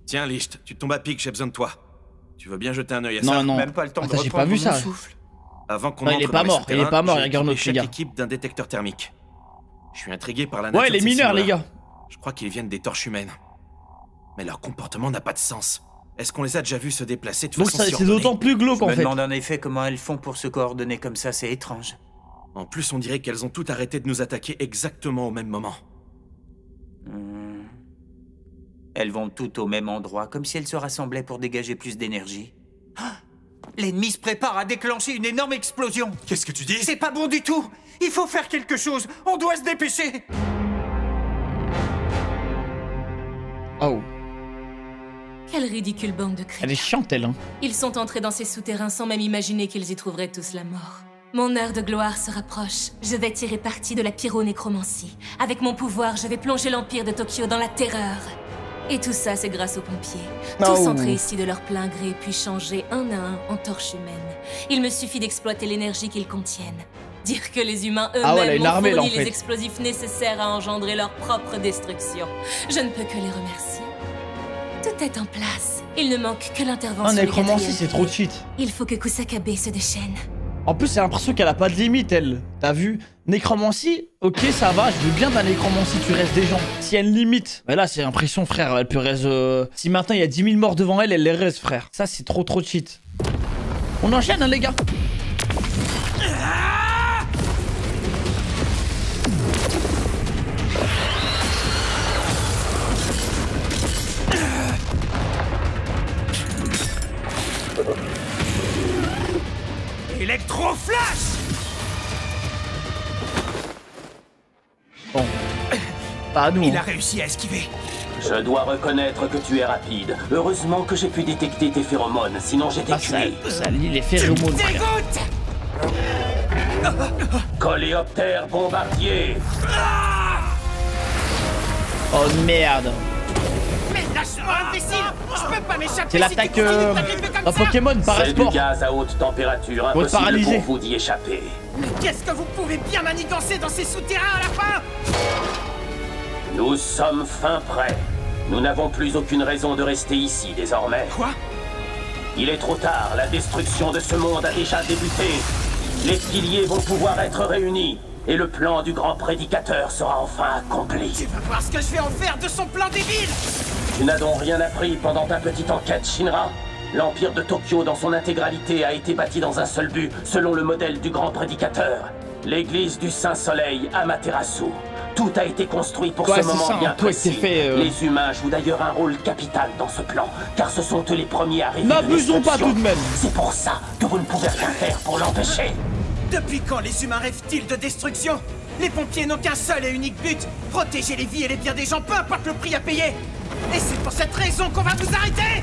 Tiens, Licht, tu tombes à pic, j'ai besoin de toi. Tu veux bien jeter un œil à ça? Non. Même pas le temps de j'ai pas vu ça. Souffle. Avant qu'on il entre est pas dans mort, il est pas mort, regarde notre chaque gars. équipe d'un détecteur thermique. Je suis intrigué par la nature Ouais, les de ces mineurs, les cibles-là. gars. Je crois qu'ils viennent des torches humaines. Mais leur comportement n'a pas de sens. Est-ce qu'on les a déjà vus se déplacer de Donc façon c'est d'autant plus glauque en Je me fait. demande en effet comment elles font pour se coordonner comme ça, c'est étrange. En plus, on dirait qu'elles ont toutes arrêté de nous attaquer exactement au même moment. Elles vont toutes au même endroit, comme si elles se rassemblaient pour dégager plus d'énergie. Ah, l'ennemi se prépare à déclencher une énorme explosion. Qu'est-ce que tu dis? C'est pas bon du tout. Il faut faire quelque chose. On doit se dépêcher. Oh. Quelle ridicule bande de crétins. Elle est chiante, elle. Hein. Ils sont entrés dans ces souterrains sans même imaginer qu'ils y trouveraient tous la mort. Mon heure de gloire se rapproche. Je vais tirer parti de la pyronécromancie. Avec mon pouvoir, je vais plonger l'Empire de Tokyo dans la terreur. Et tout ça, c'est grâce aux pompiers. Tous entrés ici de leur plein gré, puis changés un à un en torches humaines. Il me suffit d'exploiter l'énergie qu'ils contiennent. Dire que les humains eux-mêmes ont fourni les explosifs nécessaires à engendrer leur propre destruction. Je ne peux que les remercier. Tout est en place. Il ne manque que l'intervention. Nécromancie, c'est trop cheat. Il faut que Kusakabe se déchaîne. En plus, j'ai l'impression qu'elle a pas de limite, elle. T'as vu? Nécromancie, ok, ça va, je veux bien de la nécromancie, tu restes des gens. S'il y a une limite, mais là, c'est l'impression, frère, elle peut reste. Si maintenant il y a 10 000 morts devant elle, elle les reste, frère. Ça, c'est trop cheat. On enchaîne, hein, les gars. Pas à nous. Il a réussi à esquiver. Je dois reconnaître que tu es rapide. Heureusement que j'ai pu détecter tes phéromones, sinon j'étais cuit. Ça lie les phéromones. Coléoptère bombardier. Oh merde. Mais lâche-moi, imbécile! Je peux pas m'échapper. C'est l'attaque d'un Pokémon par C'est du sport. gaz à haute température, impossible pour vous d'y échapper. Mais qu'est-ce que vous pouvez bien manigancer dans ces souterrains à la fin? Nous sommes fin prêts. Nous n'avons plus aucune raison de rester ici désormais. Quoi? Il est trop tard, la destruction de ce monde a déjà débuté. Les piliers vont pouvoir être réunis. Et le plan du grand prédicateur sera enfin accompli. Tu vas voir ce que je vais en faire de son plan débile! Tu n'as donc rien appris pendant ta petite enquête, Shinra? L'Empire de Tokyo dans son intégralité a été bâti dans un seul but, selon le modèle du grand prédicateur. L'église du Saint-Soleil, Amaterasu. Tout a été construit pour ce moment bien précis. Les humains jouent d'ailleurs un rôle capital dans ce plan, car ce sont eux les premiers à arriver. N'abusons pas tout de même. C'est pour ça que vous ne pouvez rien faire pour l'empêcher. Depuis quand les humains rêvent-ils de destruction? Les pompiers n'ont qu'un seul et unique but, protéger les vies et les biens des gens, peu importe le prix à payer. Et c'est pour cette raison qu'on va vous arrêter.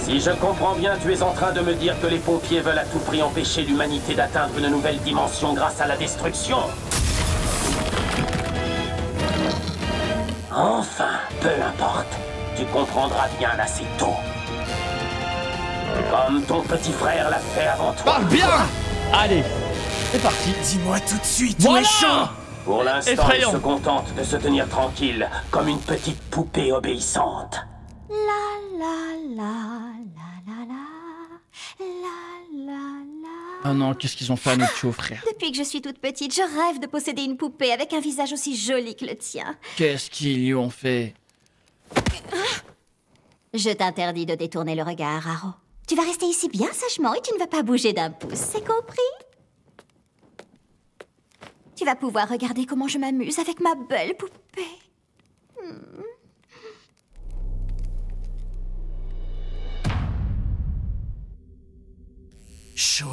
Si je comprends bien, tu es en train de me dire que les pompiers veulent à tout prix empêcher l'humanité d'atteindre une nouvelle dimension grâce à la destruction. Enfin, peu importe. Tu comprendras bien assez tôt. Comme ton petit frère l'a fait avant toi. Parle bien. Allez, c'est parti. Dis-moi tout de suite, voilà. méchant. Pour l'instant, il se contente de se tenir tranquille, comme une petite poupée obéissante. Oh non, qu'est-ce qu'ils ont fait à notre chou, frère? Depuis que je suis toute petite, je rêve de posséder une poupée avec un visage aussi joli que le tien. Qu'est-ce qu'ils lui ont fait? Je t'interdis de détourner le regard, Haro. Tu vas rester ici bien sagement et tu ne vas pas bouger d'un pouce, c'est compris? Tu vas pouvoir regarder comment je m'amuse avec ma belle poupée. Chaud.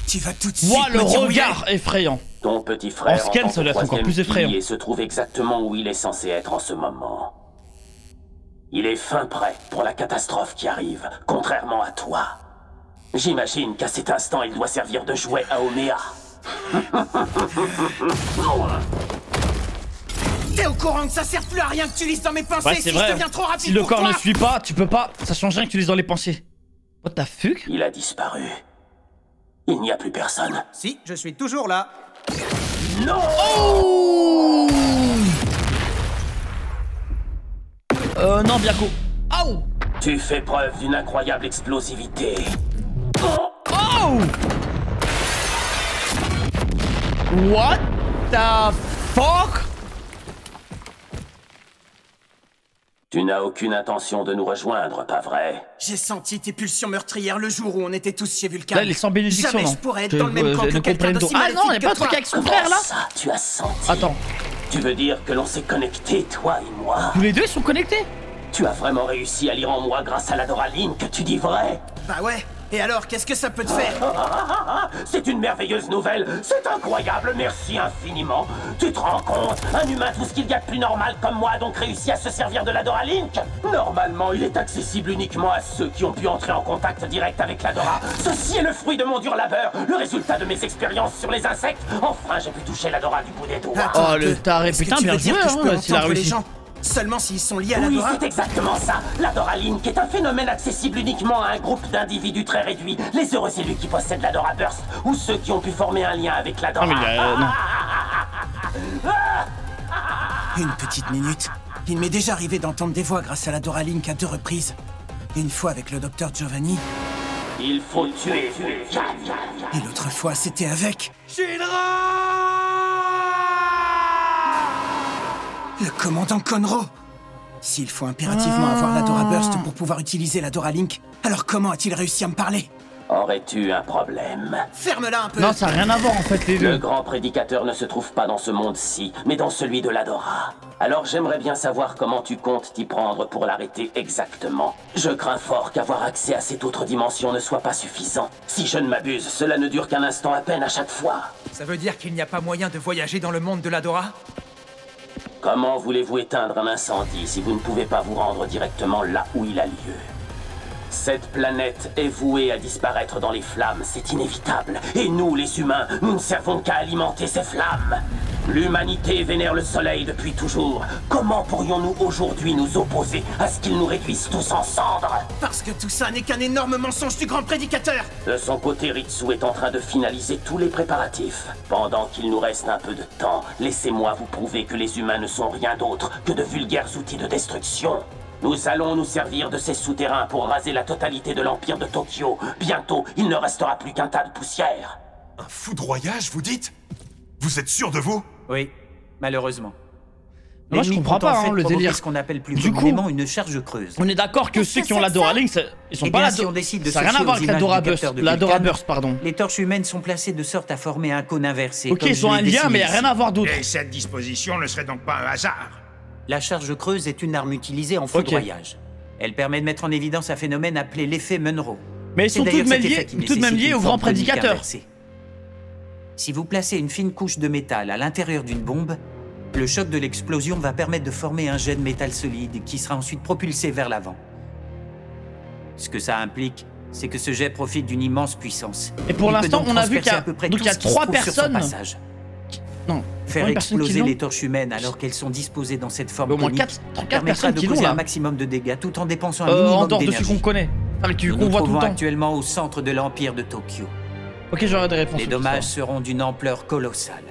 Tu vas tout de suite le regard effrayant. Ton petit frère en scan, ça doit être encore plus effrayant. Il se trouve exactement où il est censé être en ce moment. Il est fin prêt pour la catastrophe qui arrive, contrairement à toi. J'imagine qu'à cet instant, il doit servir de jouet à Omea. T'es au courant que ça sert plus à rien que tu lises dans mes pensées? Ouais, c'est vrai. Je deviens trop rapide si le pour corps toi. ne suit pas, tu peux pas. Ça change rien que tu lises dans les pensées. What the fuck? Il a disparu. Il n'y a plus personne. Si, je suis toujours là. Non! Oh! Non, Biako. Oh! Tu fais preuve d'une incroyable explosivité. Oh! What the fuck? Tu n'as aucune intention de nous rejoindre, pas vrai? J'ai senti tes pulsions meurtrières le jour où on était tous chez Vulcan. Là, il est sans bénédiction, Jamais non? je pourrais être dans le même camp que quelqu'un d'aussi Ah non, il n'y a pas un truc toi. avec son frère, là? Ça, tu as senti. Attends. Tu veux dire que l'on s'est connectés, toi et moi? Tous les deux sont connectés? Tu as vraiment réussi à lire en moi grâce à l'Adoraline que tu dis vrai? Bah ouais. Et alors, qu'est-ce que ça peut te faire? C'est une merveilleuse nouvelle. C'est incroyable. Merci infiniment. Tu te rends compte? Un humain, tout ce qu'il y a de plus normal comme moi, a donc réussi à se servir de l'Adora Link. Normalement, il est accessible uniquement à ceux qui ont pu entrer en contact direct avec l'Adora. Ceci est le fruit de mon dur labeur, le résultat de mes expériences sur les insectes. Enfin, j'ai pu toucher l'Adora du bout des doigts. Oh, le taré, putain, bien joué, hein, s'il a réussi. Seulement s'ils sont liés à oui, l'Adora? c'est exactement ça. L'Adora Link est un phénomène accessible uniquement à un groupe d'individus très réduit. Les heureux élus qui possèdent l'Adora Burst ou ceux qui ont pu former un lien avec l'Adora. Une petite minute. Il m'est déjà arrivé d'entendre des voix grâce à l'Adora Link à 2 reprises. Une fois avec le docteur Giovanni. Il faut tuer Vulcan. Et l'autre fois, c'était avec... Le commandant Conroe. S'il faut impérativement avoir l'Adora Burst pour pouvoir utiliser l'Adora Link, alors comment a-t-il réussi à me parler? Aurais-tu un problème? Ferme-la un peu. Non, ça n'a rien à voir en fait les deux. Le grand prédicateur ne se trouve pas dans ce monde-ci, mais dans celui de l'Adora. Alors j'aimerais bien savoir comment tu comptes t'y prendre pour l'arrêter exactement. Je crains fort qu'avoir accès à cette autre dimension ne soit pas suffisant. Si je ne m'abuse, cela ne dure qu'un instant à peine à chaque fois. Ça veut dire qu'il n'y a pas moyen de voyager dans le monde de l'Adora? Comment voulez-vous éteindre un incendie si vous ne pouvez pas vous rendre directement là où il a lieu? Cette planète est vouée à disparaître dans les flammes, c'est inévitable. Et nous, les humains, nous ne servons qu'à alimenter ces flammes. L'humanité vénère le soleil depuis toujours. Comment pourrions-nous aujourd'hui nous opposer à ce qu'ils nous réduisent tous en cendres? Parce que tout ça n'est qu'un énorme mensonge du grand prédicateur. De son côté, Ritsu est en train de finaliser tous les préparatifs. Pendant qu'il nous reste un peu de temps, laissez-moi vous prouver que les humains ne sont rien d'autre que de vulgaires outils de destruction. Nous allons nous servir de ces souterrains pour raser la totalité de l'Empire de Tokyo. Bientôt, il ne restera plus qu'un tas de poussière. Un foudroyage, vous dites? Vous êtes sûr de vous? Oui, malheureusement. Moi je comprends pas le délire. Ce qu'on appelle plus du communément coup, une charge creuse. On est d'accord que ceux qui ont l'Adora Link, ils sont pas là. Si on décide de ça n'a rien à voir avec l'Adora Burst, pardon. Les torches humaines sont placées de sorte à former un cône inversé. Ok, ils ont un lien, mais il n'y a rien à voir d'autre. Et cette disposition ne serait donc pas un hasard? La charge creuse est une arme utilisée en foudroyage. Elle permet de mettre en évidence un phénomène appelé l'effet Munro. Mais ils sont tout de même liés au grand prédicateur. Si vous placez une fine couche de métal à l'intérieur d'une bombe, le choc de l'explosion va permettre de former un jet de métal solide qui sera ensuite propulsé vers l'avant. Ce que ça implique, c'est que ce jet profite d'une immense puissance. Et pour l'instant, on a vu qu'il y a 3 personnes. Non. Faire exploser les torches humaines alors qu'elles sont disposées dans cette forme tonique permettra de causer un maximum de dégâts tout en dépensant un minimum d'énergie. En dehors de ceux qu'on connaît, qu'on voit tout le temps. Nous nous trouvons actuellement au centre de l'Empire de Tokyo. Ok, j'aurai des réponses. Les dommages seront d'une ampleur colossale.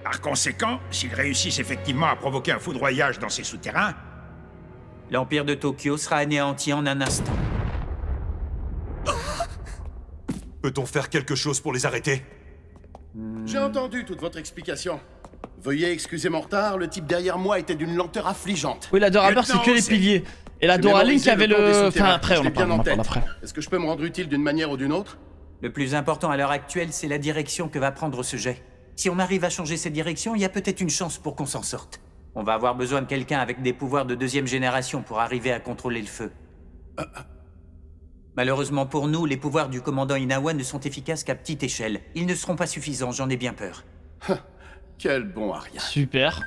Par conséquent, s'ils réussissent effectivement à provoquer un foudroyage dans ces souterrains, l'Empire de Tokyo sera anéanti en un instant. Peut-on faire quelque chose pour les arrêter? J'ai entendu toute votre explication. Veuillez excuser mon retard, le type derrière moi était d'une lenteur affligeante. Oui, l'Adora Burst, c'est que les piliers. Et l'Adora Link avait le... Enfin, après, on en parle après. Est-ce que je peux me rendre utile d'une manière ou d'une autre? Le plus important à l'heure actuelle, c'est la direction que va prendre ce jet. Si on arrive à changer cette direction, il y a peut-être une chance pour qu'on s'en sorte. On va avoir besoin de quelqu'un avec des pouvoirs de 2e génération pour arriver à contrôler le feu. Malheureusement pour nous, les pouvoirs du commandant Inawa ne sont efficaces qu'à petite échelle. Ils ne seront pas suffisants, j'en ai bien peur. Quel bon Arya. Super.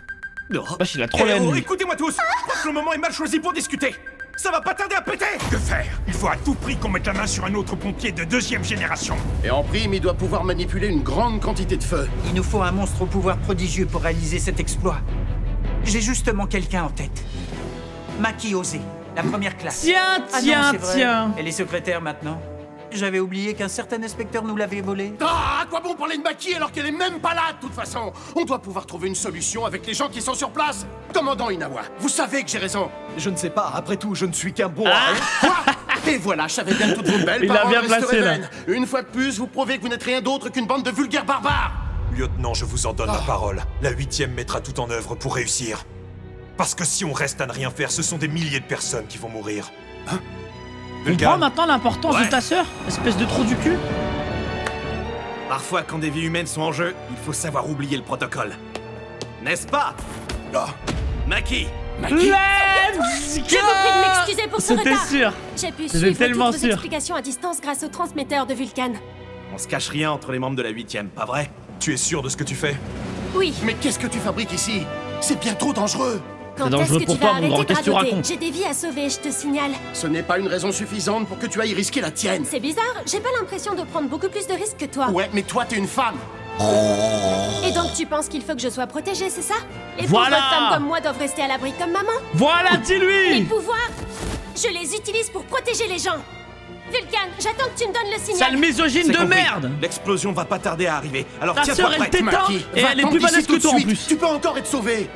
Wesh, il a trop la nuit. Écoutez-moi tous, je crois que le moment est mal choisi pour discuter. Ça va pas tarder à péter! Que faire? Il faut à tout prix qu'on mette la main sur un autre pompier de 2e génération. Et en prime, il doit pouvoir manipuler une grande quantité de feu. Il nous faut un monstre au pouvoir prodigieux pour réaliser cet exploit. J'ai justement quelqu'un en tête. Maki Ose, la première classe. Tiens. Elle est secrétaire maintenant. J'avais oublié qu'un certain inspecteur nous l'avait volée. Ah, à quoi bon parler de Maki alors qu'elle est même pas là, de toute façon? On doit pouvoir trouver une solution avec les gens qui sont sur place. Commandant Inawa, vous savez que j'ai raison. Je ne sais pas, après tout, je ne suis qu'un bon Quoi? Et voilà, je savais bien que toutes vos belles paroles resteraient vaines. Une fois de plus, vous prouvez que vous n'êtes rien d'autre qu'une bande de vulgaires barbares. Lieutenant, je vous en donne la parole. La 8e mettra tout en œuvre pour réussir. Parce que si on reste à ne rien faire, ce sont des milliers de personnes qui vont mourir. Hein? Tu comprends maintenant l'importance de ta sœur, espèce de trou du cul? Parfois, quand des vies humaines sont en jeu, il faut savoir oublier le protocole. N'est-ce pas? Maki! Let's go! Je vous prie de m'excuser pour ce retard. C'était sûr. J'ai pu suivre toutes vos explications à distance grâce au transmetteur de Vulcan. On se cache rien entre les membres de la 8e, pas vrai? Tu es sûr de ce que tu fais? Oui. Mais qu'est-ce que tu fabriques ici? C'est bien trop dangereux. Quand est-ce que tu vas arrêter de radoter? J'ai des vies à sauver, je te signale. Ce n'est pas une raison suffisante pour que tu ailles risquer la tienne. C'est bizarre, j'ai pas l'impression de prendre beaucoup plus de risques que toi. Ouais, mais toi t'es une femme. Et donc tu penses qu'il faut que je sois protégée, c'est ça? Les pauvres femmes comme moi doivent rester à l'abri comme maman? Voilà, dis-lui! Les pouvoirs, je les utilise pour protéger les gens. Vulcan, j'attends que tu me donnes le signal. Sale misogyne de merde! L'explosion va pas tarder à arriver, alors ta tiens-toi sœur, elle prête. t'éteint et elle est plus balèze que toi en plus. Tu peux encore être sauvé.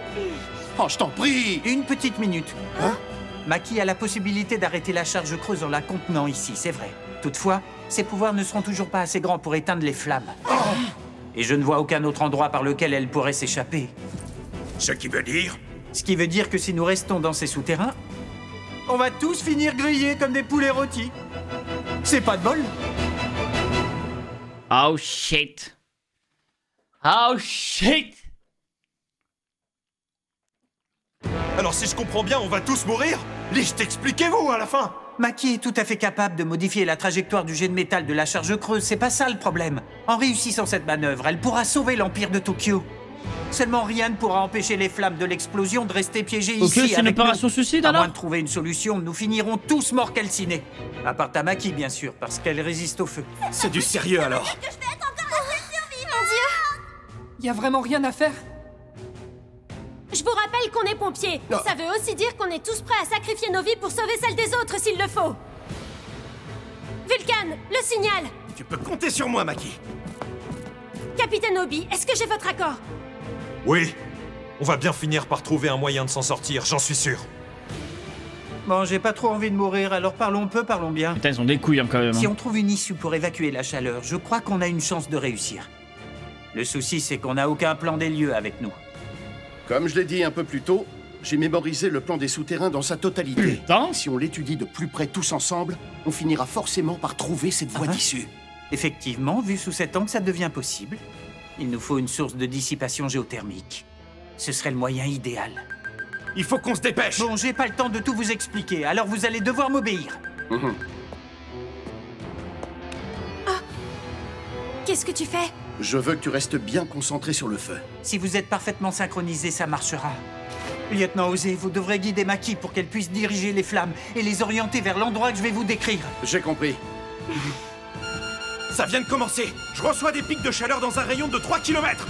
Oh, je t'en prie. Une petite minute. Maki a la possibilité d'arrêter la charge creuse en la contenant ici, c'est vrai. Toutefois, ses pouvoirs ne seront toujours pas assez grands pour éteindre les flammes. Et je ne vois aucun autre endroit par lequel elle pourrait s'échapper. Ce qui veut dire? Ce qui veut dire que si nous restons dans ces souterrains, on va tous finir grillés comme des poulets rôtis. C'est pas de bol. Oh shit. Oh shit. Alors si je comprends bien, on va tous mourir? Lich, expliquez-vous à la fin. Maki est tout à fait capable de modifier la trajectoire du jet de métal de la charge creuse, c'est pas ça le problème. En réussissant cette manœuvre, elle pourra sauver l'Empire de Tokyo. Seulement rien ne pourra empêcher les flammes de l'explosion de rester piégées ici avec nous. C'est une opération suicide alors? À moins de trouver une solution, nous finirons tous morts calcinés. À part ta Maki, bien sûr, parce qu'elle résiste au feu. C'est du sérieux alors? Mon Dieu! Y a vraiment rien à faire? Je vous rappelle qu'on est pompiers. Ça veut aussi dire qu'on est tous prêts à sacrifier nos vies pour sauver celles des autres s'il le faut. Vulcan, le signal! Tu peux compter sur moi, Maki. Capitaine Obi, est-ce que j'ai votre accord? Oui. On va bien finir par trouver un moyen de s'en sortir, j'en suis sûr. Bon, j'ai pas trop envie de mourir, alors parlons peu, parlons bien. Putain, ils ont des couilles hein, quand même. Si on trouve une issue pour évacuer la chaleur, je crois qu'on a une chance de réussir. Le souci, c'est qu'on n'a aucun plan des lieux avec nous. Comme je l'ai dit un peu plus tôt, j'ai mémorisé le plan des souterrains dans sa totalité. Putain. Si on l'étudie de plus près tous ensemble, on finira forcément par trouver cette voie d'issue. Effectivement, vu sous cet angle, ça devient possible. Il nous faut une source de dissipation géothermique. Ce serait le moyen idéal. Il faut qu'on se dépêche. Bon, j'ai pas le temps de tout vous expliquer, alors vous allez devoir m'obéir. Qu'est-ce que tu fais? Je veux que tu restes bien concentré sur le feu. Si vous êtes parfaitement synchronisés, ça marchera. Lieutenant Ozé, vous devrez guider Maki pour qu'elle puisse diriger les flammes et les orienter vers l'endroit que je vais vous décrire. J'ai compris. Ça vient de commencer. Je reçois des pics de chaleur dans un rayon de 3 km.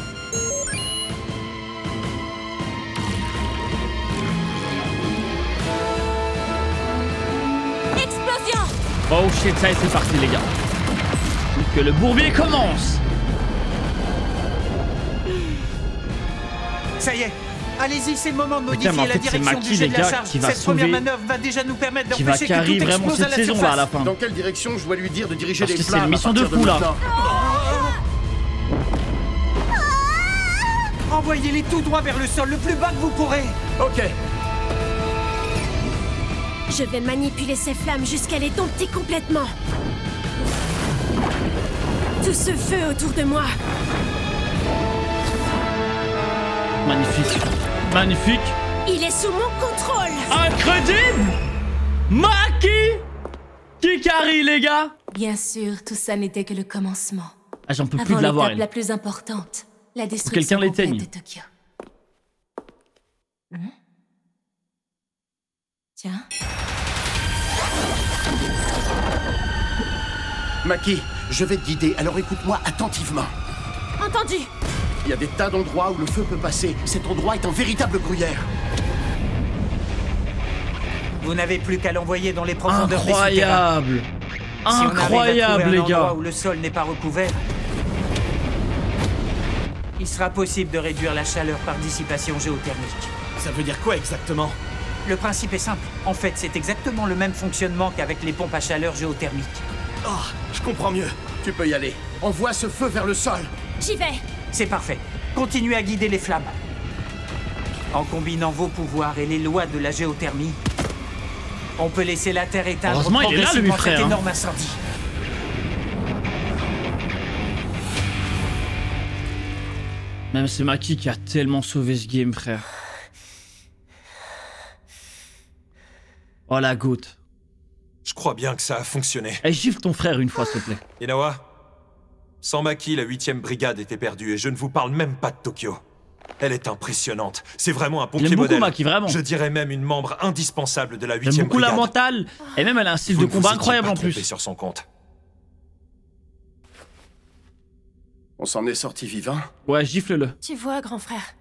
Explosion! Oh shit, ça y est, c'est parti les gars. Que le bourbier commence. Ça y est, allez-y, c'est le moment de modifier Putain, en la fait, direction du jet de la charge. Cette première manœuvre va déjà nous permettre d'empêcher que tout explose à la surface. Là, à la fin. Dans quelle direction je dois lui dire de diriger les flammes? C'est une mission de fou là. Envoyez-les tout droit vers le sol, le plus bas que vous pourrez. Ok. Je vais manipuler ces flammes jusqu'à les dompter complètement. Tout ce feu autour de moi. Magnifique. Magnifique. Il est sous mon contrôle. Incroyable. Maki qui carry les gars. Bien sûr, tout ça n'était que le commencement. Ah, j'en peux plus de l'avoir. La plus importante, la destruction complète de Tokyo. Tiens. Maki, je vais te guider, alors écoute-moi attentivement. Entendu. Il y a des tas d'endroits où le feu peut passer. Cet endroit est un véritable gruyère. Vous n'avez plus qu'à l'envoyer dans les profondeurs des souterrains. Incroyable. Incroyable les gars. Où le sol n'est pas recouvert, il sera possible de réduire la chaleur par dissipation géothermique. Ça veut dire quoi exactement? Le principe est simple. En fait, c'est exactement le même fonctionnement qu'avec les pompes à chaleur géothermiques. Oh, je comprends mieux. Tu peux y aller. Envoie ce feu vers le sol. J'y vais. C'est parfait. Continuez à guider les flammes. En combinant vos pouvoirs et les lois de la géothermie, on peut laisser la Terre éteindre progressivement cet énorme incendie. Même c'est Maki qui a tellement sauvé ce game, frère. Oh la goutte. Je crois bien que ça a fonctionné. Eh, gifle ton frère une fois, s'il te plaît. Inawa, sans Maki, la 8ème brigade était perdue et je ne vous parle même pas de Tokyo. Elle est impressionnante. C'est vraiment un pompier modèle. Maki, vraiment. Je dirais même une membre indispensable de la 8ème brigade. J'aime beaucoup la mentale. Et même elle a un style de combat incroyable en plus. Sur son compte. On s'en est sorti vivant? Ouais, gifle-le. Tu vois, grand frère,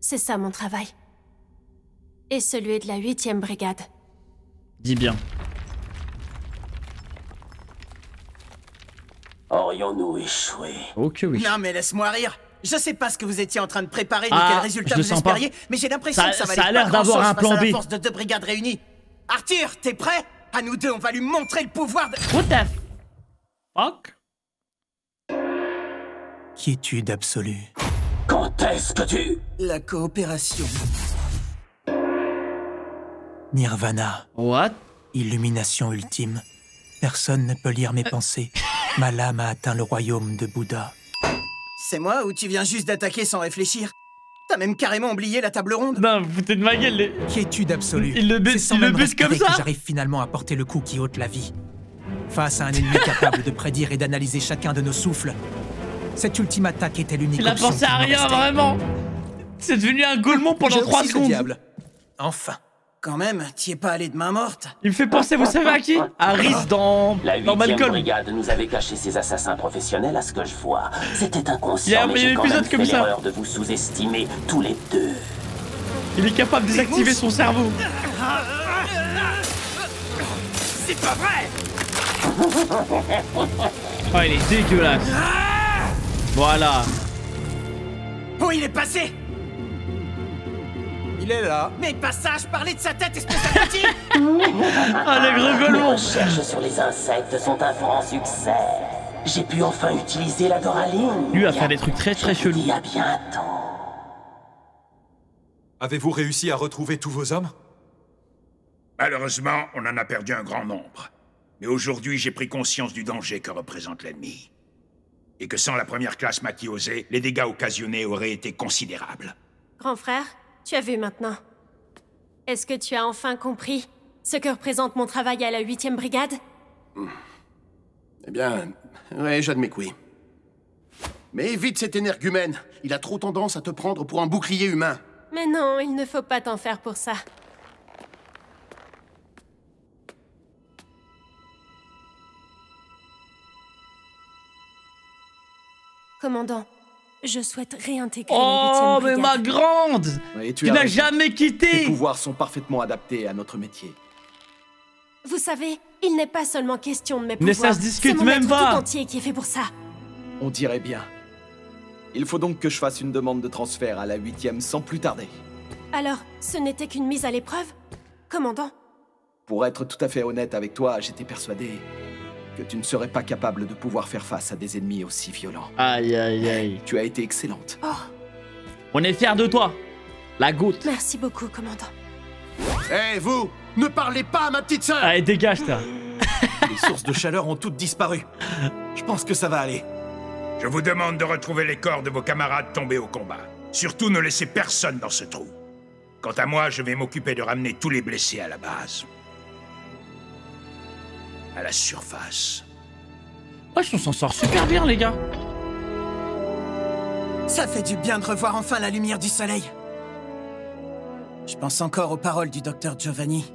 c'est ça mon travail. Et celui de la 8ème brigade. Dis bien. Aurions-nous échoué? Ok, oui. Non, mais laisse-moi rire. Je sais pas ce que vous étiez en train de préparer, ni quel résultat vous espériez, mais j'ai l'impression que ça va a l'air d'avoir un plan B. La force de 2 brigades réunies. Arthur, t'es prêt? À nous deux, on va lui montrer le pouvoir de... What the fuck? Quiétude absolue. Quand est-ce que tu... La coopération. Nirvana. What? Illumination ultime. Personne ne peut lire mes pensées. Ma lame a atteint le royaume de Bouddha. C'est moi ou tu viens juste d'attaquer sans réfléchir? T'as même carrément oublié la table ronde. Non, vous foutez de ma gueule. Quiétude absolue. Il le bute comme ça. J'arrive finalement à porter le coup qui ôte la vie. Face à un ennemi capable de prédire et d'analyser chacun de nos souffles, cette ultime attaque était l'unique option. Il a pensé à rien, vraiment. C'est devenu un golemon pendant 3 secondes. Diable. Enfin. Quand même, t'y es pas allé de main morte. Il me fait penser, vous savez à qui? À Rhys dans Malcolm. La 8e brigade nous avait caché ses assassins professionnels à ce que je vois. C'était inconscient, mais j'ai quand même fait l'erreur de vous sous-estimer tous les deux. Il est capable de désactiver son cerveau. C'est pas vrai. Oh, il est dégueulasse. Voilà. Où il est passé? Il est là. Mais pas ça, je parlais de sa tête, espèce d'abruti. Ah, les gros golemons. Les recherches sur les insectes sont un franc succès. J'ai pu enfin utiliser la Doraline. Lui a fait des trucs très chelous. À bientôt. Avez-vous réussi à retrouver tous vos hommes? Malheureusement, on en a perdu un grand nombre. Mais aujourd'hui, j'ai pris conscience du danger que représente l'ennemi. Et que sans la première classe Makiosé, les dégâts occasionnés auraient été considérables. Grand frère, tu as vu maintenant. Est-ce que tu as enfin compris ce que représente mon travail à la 8e brigade? Eh bien, ouais, j'admets que oui. Mais évite cet énergumène. Il a trop tendance à te prendre pour un bouclier humain. Mais non, il ne faut pas t'en faire pour ça. Commandant, je souhaite réintégrer la 8e brigade. Oh, mais ma grande! Oui, tu n'as jamais quitté! Tes pouvoirs sont parfaitement adaptés à notre métier. Vous savez, il n'est pas seulement question de mes pouvoirs. Mais ça se discute même pas! C'est mon être tout entier qui est fait pour ça. On dirait bien. Il faut donc que je fasse une demande de transfert à la 8e sans plus tarder. Alors, ce n'était qu'une mise à l'épreuve, commandant? Pour être tout à fait honnête avec toi, j'étais persuadé que tu ne serais pas capable de pouvoir faire face à des ennemis aussi violents. Aïe, aïe, aïe. Tu as été excellente. Oh. On est fiers de toi. La goutte. Merci beaucoup, commandant. Hé, vous! Ne parlez pas à ma petite sœur! Allez, dégage, toi. Les sources de chaleur ont toutes disparu. Je pense que ça va aller. Je vous demande de retrouver les corps de vos camarades tombés au combat. Surtout ne laissez personne dans ce trou. Quant à moi, je vais m'occuper de ramener tous les blessés à la base. À la surface. Oh, on s'en sort super bien, les gars. Ça fait du bien de revoir enfin la lumière du soleil. Je pense encore aux paroles du docteur Giovanni.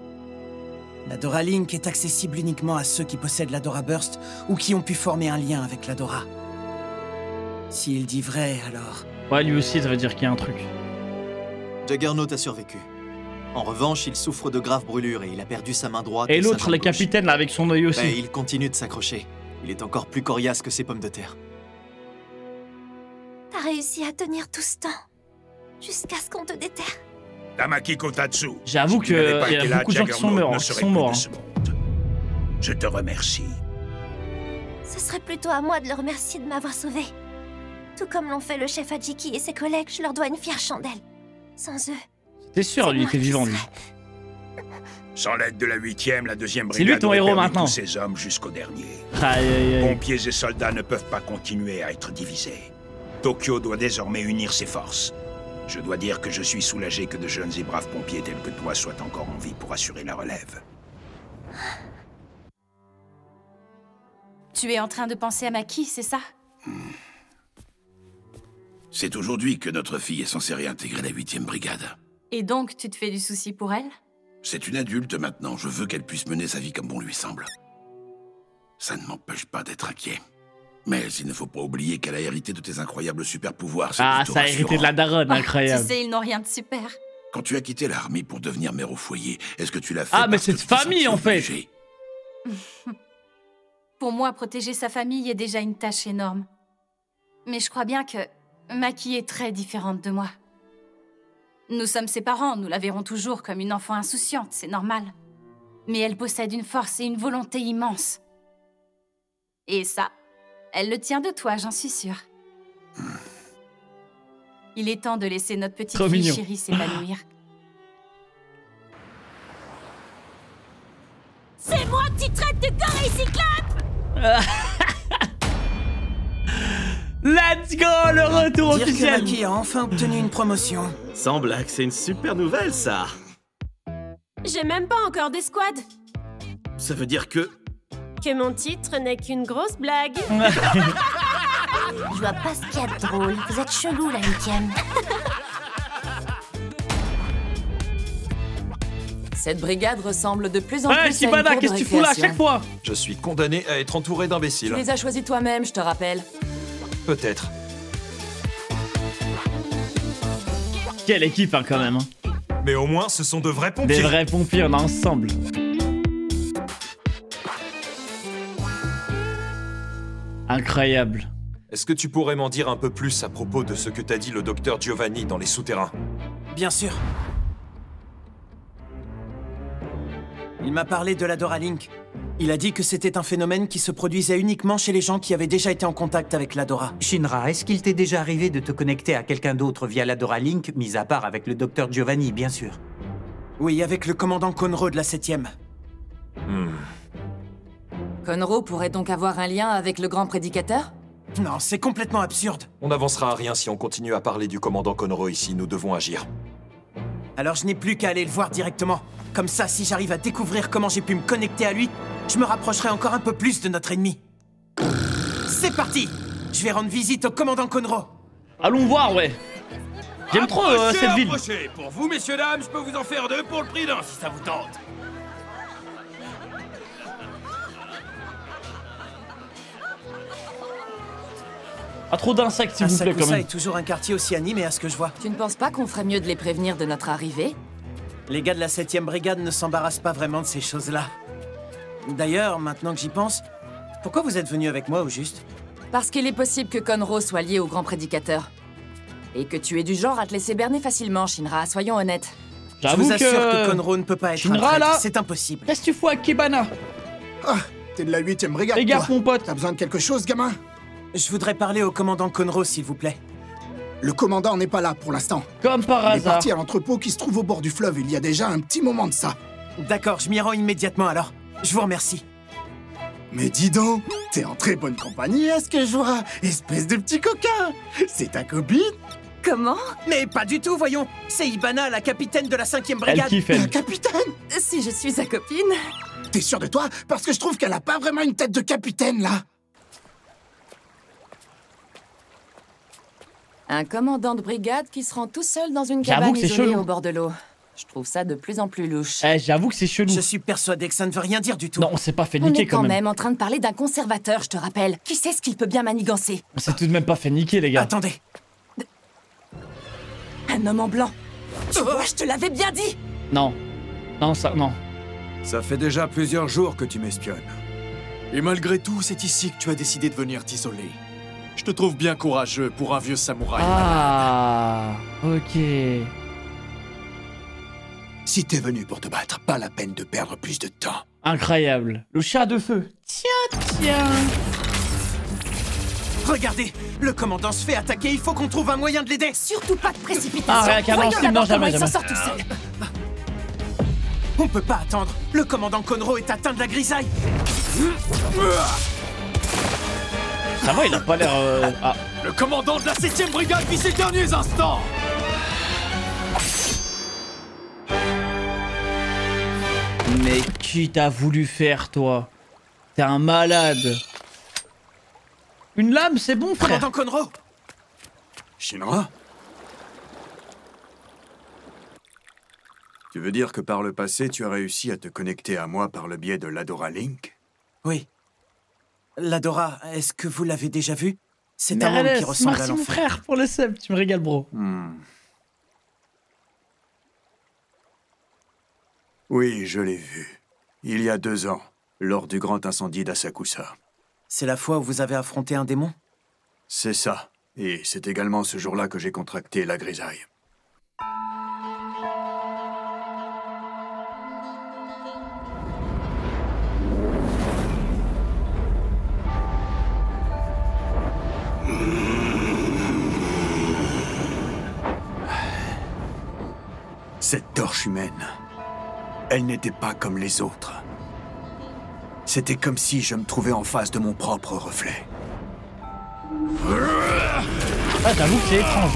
La Dora Link est accessible uniquement à ceux qui possèdent la Dora Burst ou qui ont pu former un lien avec la Dora. S'il dit vrai, alors... Ouais, lui aussi, ça veut dire qu'il y a un truc. Juggernaut a survécu. En revanche, il souffre de graves brûlures et il a perdu sa main droite. Et l'autre, le capitaine, là, avec son œil aussi. Mais il continue de s'accrocher. Il est encore plus coriace que ses pommes de terre. T'as réussi à tenir tout ce temps. Jusqu'à ce qu'on te déterre. Tamaki Kotatsu. J'avoue qu'il y a beaucoup de gens qui sont morts. Je te remercie. Ce serait plutôt à moi de le remercier de m'avoir sauvé. Tout comme l'ont fait le chef Adjiki et ses collègues, je leur dois une fière chandelle. Sans eux... T'es sûr, lui, il était vivant, lui. Sans l'aide de la 8e, la 2e brigade... C'est lui ton héros maintenant. Tous ses hommes jusqu'au dernier. Aïe, aïe, aïe. Pompiers et soldats ne peuvent pas continuer à être divisés. Tokyo doit désormais unir ses forces. Je dois dire que je suis soulagé que de jeunes et braves pompiers tels que toi soient encore en vie pour assurer la relève. Tu es en train de penser à Maki, c'est ça? C'est aujourd'hui que notre fille est censée réintégrer la 8e brigade. Et donc, tu te fais du souci pour elle? C'est une adulte maintenant, je veux qu'elle puisse mener sa vie comme bon lui semble. Ça ne m'empêche pas d'être inquiet. Mais il ne faut pas oublier qu'elle a hérité de tes incroyables super-pouvoirs. Ah, ça a hérité de la daronne, incroyable. Tu sais, ils n'ont rien de super. Quand tu as quitté l'armée pour devenir mère au foyer, est-ce que tu l'as fait? Ah, mais c'est de famille, en fait. Pour moi, protéger sa famille est déjà une tâche énorme. Mais je crois bien que Maki est très différente de moi. Nous sommes ses parents, nous la verrons toujours comme une enfant insouciante, c'est normal. Mais elle possède une force et une volonté immenses. Et ça, elle le tient de toi, j'en suis sûre. Il est temps de laisser notre petite fille chérie s'épanouir. C'est moi que tu traites de gorille cyclope! Let's go, le retour officiel. Dire que Maki a enfin obtenu une promotion. Sans blague, c'est une super nouvelle, ça. J'ai même pas encore d'escouade. Ça veut dire que mon titre n'est qu'une grosse blague. Je vois pas ce qu'il y a de drôle. Vous êtes chelou, la 8e. Cette brigade ressemble de plus en plus à une Shibana, qu'est-ce que tu fous là à chaque fois? Je suis condamné à être entouré d'imbéciles. Tu les as choisis toi-même, je te rappelle. Peut-être. Quelle équipe, hein, quand même. Hein. Mais au moins, ce sont de vrais pompiers. Des vrais pompiers, on est ensemble. Incroyable. Est-ce que tu pourrais m'en dire un peu plus à propos de ce que t'a dit le docteur Giovanni dans les souterrains? Bien sûr. Il m'a parlé de l'Adora Link. Il a dit que c'était un phénomène qui se produisait uniquement chez les gens qui avaient déjà été en contact avec l'Adora. Shinra, est-ce qu'il t'est déjà arrivé de te connecter à quelqu'un d'autre via l'Adora Link, mis à part avec le docteur Giovanni, bien sûr? Oui, avec le commandant Konro de la 7e. Konro pourrait donc avoir un lien avec le grand prédicateur? Non, c'est complètement absurde. On n'avancera à rien si on continue à parler du commandant Konro ici, nous devons agir. Alors je n'ai plus qu'à aller le voir directement. Comme ça, si j'arrive à découvrir comment j'ai pu me connecter à lui, je me rapprocherai encore un peu plus de notre ennemi. C'est parti! Je vais rendre visite au commandant Konro. Allons voir, ouais. J'aime trop cette ville. Pour vous, messieurs, dames, je peux vous en faire 2 pour le prix d'un, si ça vous tente. Pas trop d'insectes, s'il vous plaît, quand même. est toujours un quartier aussi animé à ce que je vois. Tu ne penses pas qu'on ferait mieux de les prévenir de notre arrivée? Les gars de la 7e brigade ne s'embarrassent pas vraiment de ces choses-là. D'ailleurs, maintenant que j'y pense, pourquoi vous êtes venus avec moi au juste? Parce qu'il est possible que Konro soit lié au grand prédicateur. Et que tu es du genre à te laisser berner facilement, Shinra, soyons honnêtes. Je vous assure que Konro ne peut pas être Shinra, un traître, là, c'est impossible. Qu'est-ce que tu fous avec Kibana? Ah, t'es de la 8e brigade, Fais gaffe, mon pote. T'as besoin de quelque chose, gamin? Je voudrais parler au commandant Konro, s'il vous plaît. Le commandant n'est pas là pour l'instant. Comme par hasard. Il est hasard. parti à l'entrepôt qui se trouve au bord du fleuve il y a déjà un petit moment de ça. D'accord, je m'y rends immédiatement alors. Je vous remercie. Mais dis donc, t'es en très bonne compagnie à ce que je vois. Espèce de petit coquin. C'est ta copine? Comment? Mais pas du tout, voyons. C'est Ibana, la capitaine de la 5e brigade. La capitaine? Si je suis sa copine. T'es sûr de toi? Parce que je trouve qu'elle a pas vraiment une tête de capitaine, là. Un commandant de brigade qui se rend tout seul dans une cabane isolée au bord de l'eau. Je trouve ça de plus en plus louche. J'avoue que c'est chelou. Je suis persuadé que ça ne veut rien dire du tout. Non, on s'est pas fait On niquer est quand même. même en train de parler d'un conservateur, je te rappelle. Qui sait ce qu'il peut bien manigancer? On s'est tout de même pas fait niquer, les gars. Attendez. Un homme en blanc. Tu vois, je te l'avais bien dit. Non. Non, ça, non. Ça fait déjà plusieurs jours que tu m'espionnes. Et malgré tout, c'est ici que tu as décidé de venir t'isoler. Je te trouve bien courageux pour un vieux samouraï. Ah, ok. Si t'es venu pour te battre, pas la peine de perdre plus de temps. Incroyable. Le chat de feu. Tiens. Regardez, le commandant se fait attaquer, il faut qu'on trouve un moyen de l'aider. Surtout pas de précipitation. Ah, rien qu'un Voyons d'abord comment il jamais. s'en sort tout seul. On peut pas attendre. Le commandant Konro est atteint de la grisaille. Ça va, il a pas l'air... Ah. Le commandant de la 7e brigade vit ses derniers instants. Mais qui t'a voulu faire, toi? T'es un malade. Une lame, c'est bon, frère. Commandant Konro. Shinra? Tu veux dire que par le passé, tu as réussi à te connecter à moi par le biais de l'Adora Link? Oui. L'Adora, est-ce que vous l'avez déjà vu? C'est un monde qui ressemble à merci mon l'enfer. frère pour le sub, tu me régales, bro. Oui, je l'ai vu. Il y a 2 ans, lors du grand incendie d'Asakusa. C'est la fois où vous avez affronté un démon? C'est ça. Et c'est également ce jour-là que j'ai contracté la grisaille. Cette torche humaine, elle n'était pas comme les autres. C'était comme si je me trouvais en face de mon propre reflet. Ah, j'avoue que c'est étrange.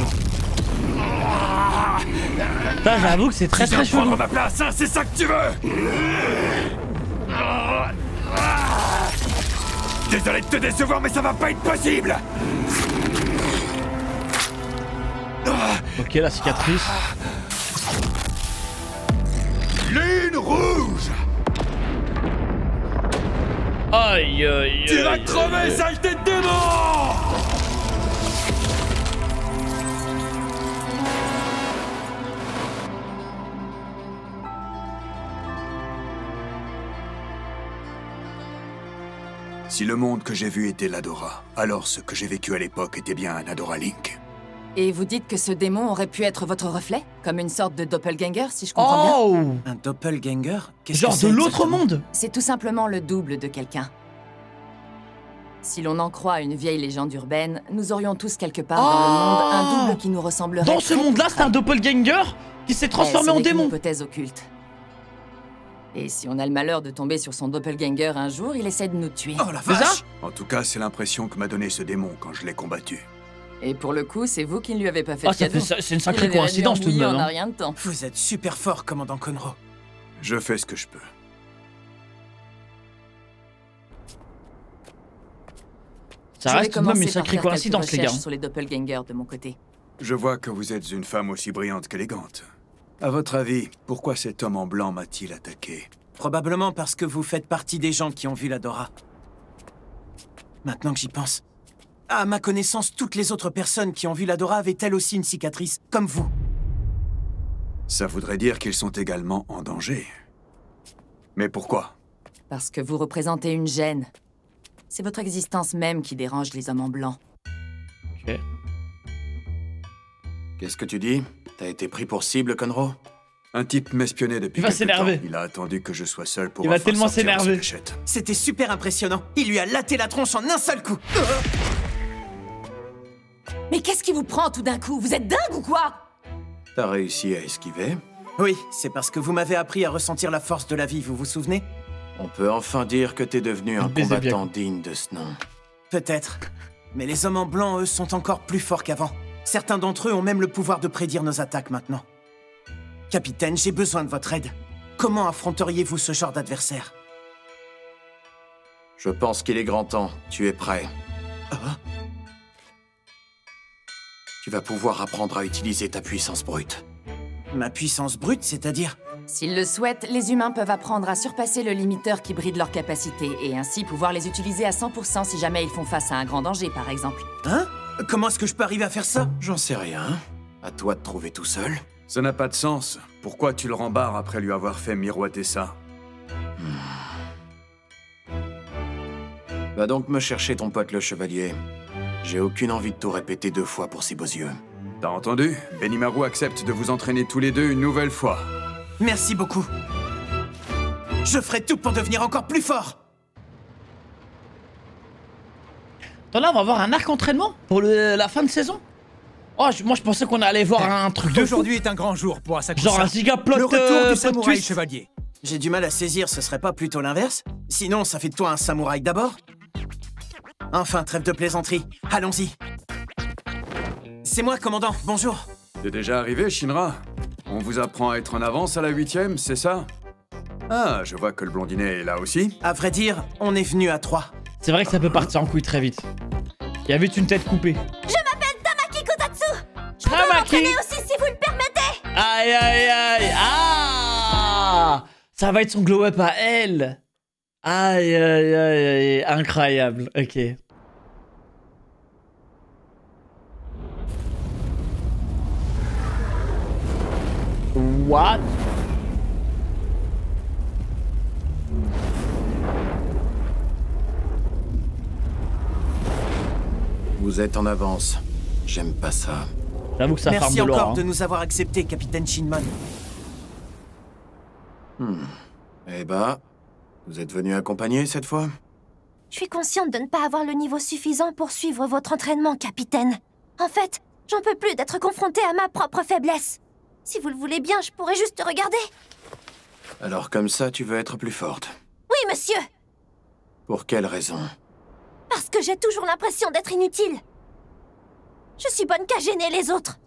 Ça, j'avoue que c'est très très chelou. Prendre ma place, hein, c'est ça que tu veux? Désolé de te décevoir, mais ça va pas être possible. Ok, la cicatrice. Ligne rouge. Aïe aïe. Tu vas crever, saleté de démon. Si le monde que j'ai vu était l'Adora, alors ce que j'ai vécu à l'époque était bien un Adora Link. Et vous dites que ce démon aurait pu être votre reflet? Comme une sorte de doppelganger, si je comprends bien? Un doppelganger? Genre de l'autre monde? C'est tout simplement le double de quelqu'un. Si l'on en croit une vieille légende urbaine, nous aurions tous quelque part dans le monde un double qui nous ressemblerait. Dans ce monde-là, c'est un doppelganger qui s'est transformé en démon. C'est une hypothèse occulte. Et si on a le malheur de tomber sur son doppelganger un jour, il essaie de nous tuer. Oh la vache! En tout cas, c'est l'impression que m'a donné ce démon quand je l'ai combattu. Et pour le coup, c'est vous qui ne lui avez pas fait de cadeau. C'est une sacrée coïncidence tout de même. On a rien de temps. Vous êtes super fort, commandant Conro. Je fais ce que je peux. Ça reste tout de même une sacrée coïncidence, les gars. Sur les doppelgangers de mon côté. Je vois que vous êtes une femme aussi brillante qu'élégante. À votre avis, pourquoi cet homme en blanc m'a-t-il attaqué? Probablement parce que vous faites partie des gens qui ont vu l'Adora. Maintenant que j'y pense. À ma connaissance, toutes les autres personnes qui ont vu l'Adora avaient elles aussi une cicatrice, comme vous. Ça voudrait dire qu'ils sont également en danger. Mais pourquoi? Parce que vous représentez une gêne. C'est votre existence même qui dérange les hommes en blanc. Ok. Qu'est-ce que tu dis? T'as été pris pour cible, Conro? Un type m'espionnait depuis quelque temps. Il a attendu que je sois seul pour... Il va tellement s'énerver. C'était super impressionnant. Il lui a laté la tronche en un seul coup. Mais qu'est-ce qui vous prend tout d'un coup? Vous êtes dingue ou quoi? T'as réussi à esquiver? Oui, c'est parce que vous m'avez appris à ressentir la force de la vie, vous vous souvenez? On peut enfin dire que t'es devenu un combattant digne de ce nom. Peut-être. Mais les hommes en blanc, eux, sont encore plus forts qu'avant. Certains d'entre eux ont même le pouvoir de prédire nos attaques maintenant. Capitaine, j'ai besoin de votre aide. Comment affronteriez-vous ce genre d'adversaire? Je pense qu'il est grand temps. Tu es prêt. Tu vas pouvoir apprendre à utiliser ta puissance brute. Ma puissance brute, c'est-à-dire? S'ils le souhaitent, les humains peuvent apprendre à surpasser le limiteur qui bride leurs capacités et ainsi pouvoir les utiliser à 100% si jamais ils font face à un grand danger, par exemple. Hein? Comment est-ce que je peux arriver à faire ça? J'en sais rien. À toi de trouver tout seul. Ça n'a pas de sens. Pourquoi tu le rembarres après lui avoir fait miroiter ça? Va donc me chercher ton pote le chevalier. J'ai aucune envie de tout répéter 2 fois pour ses beaux yeux. T'as entendu? Benimaru accepte de vous entraîner tous les deux une nouvelle fois. Merci beaucoup. Je ferai tout pour devenir encore plus fort. Attends, là, on va avoir un arc entraînement pour la fin de saison. Oh, moi je pensais qu'on allait voir un truc de Aujourd'hui est un grand jour pour Asakusa. Genre un gigaplot le retour du samouraï twist. chevalier. J'ai du mal à saisir, ce serait pas plutôt l'inverse? Sinon, ça fait de toi un samouraï d'abord? Enfin, trêve de plaisanterie. Allons-y. C'est moi, commandant. Bonjour. T'es déjà arrivé, Shinra? On vous apprend à être en avance à la 8e, c'est ça? Ah, je vois que le blondinet est là aussi. À vrai dire, on est venu à 3. C'est vrai que ça peut partir en couille très vite. Il y a vite une tête coupée. Je m'appelle Tamaki Kotatsu. Je peux m'entraîner aussi si vous le permettez. Aïe aïe aïe. Ah, ça va être son glow-up à elle. Aïe aïe aïe aïe. Incroyable. Ok. What? Vous êtes en avance. J'aime pas ça. J'avoue que ça farme de Merci l'or. encore de nous avoir accepté, capitaine Shinmon. Eh bah, vous êtes venu accompagner cette fois? Je suis consciente de ne pas avoir le niveau suffisant pour suivre votre entraînement, capitaine. En fait, j'en peux plus d'être confrontée à ma propre faiblesse. Si vous le voulez bien, je pourrais juste regarder. Alors comme ça, tu veux être plus forte? Oui, monsieur. Pour quelle raison? Parce que j'ai toujours l'impression d'être inutile. Je suis bonne qu'à gêner les autres.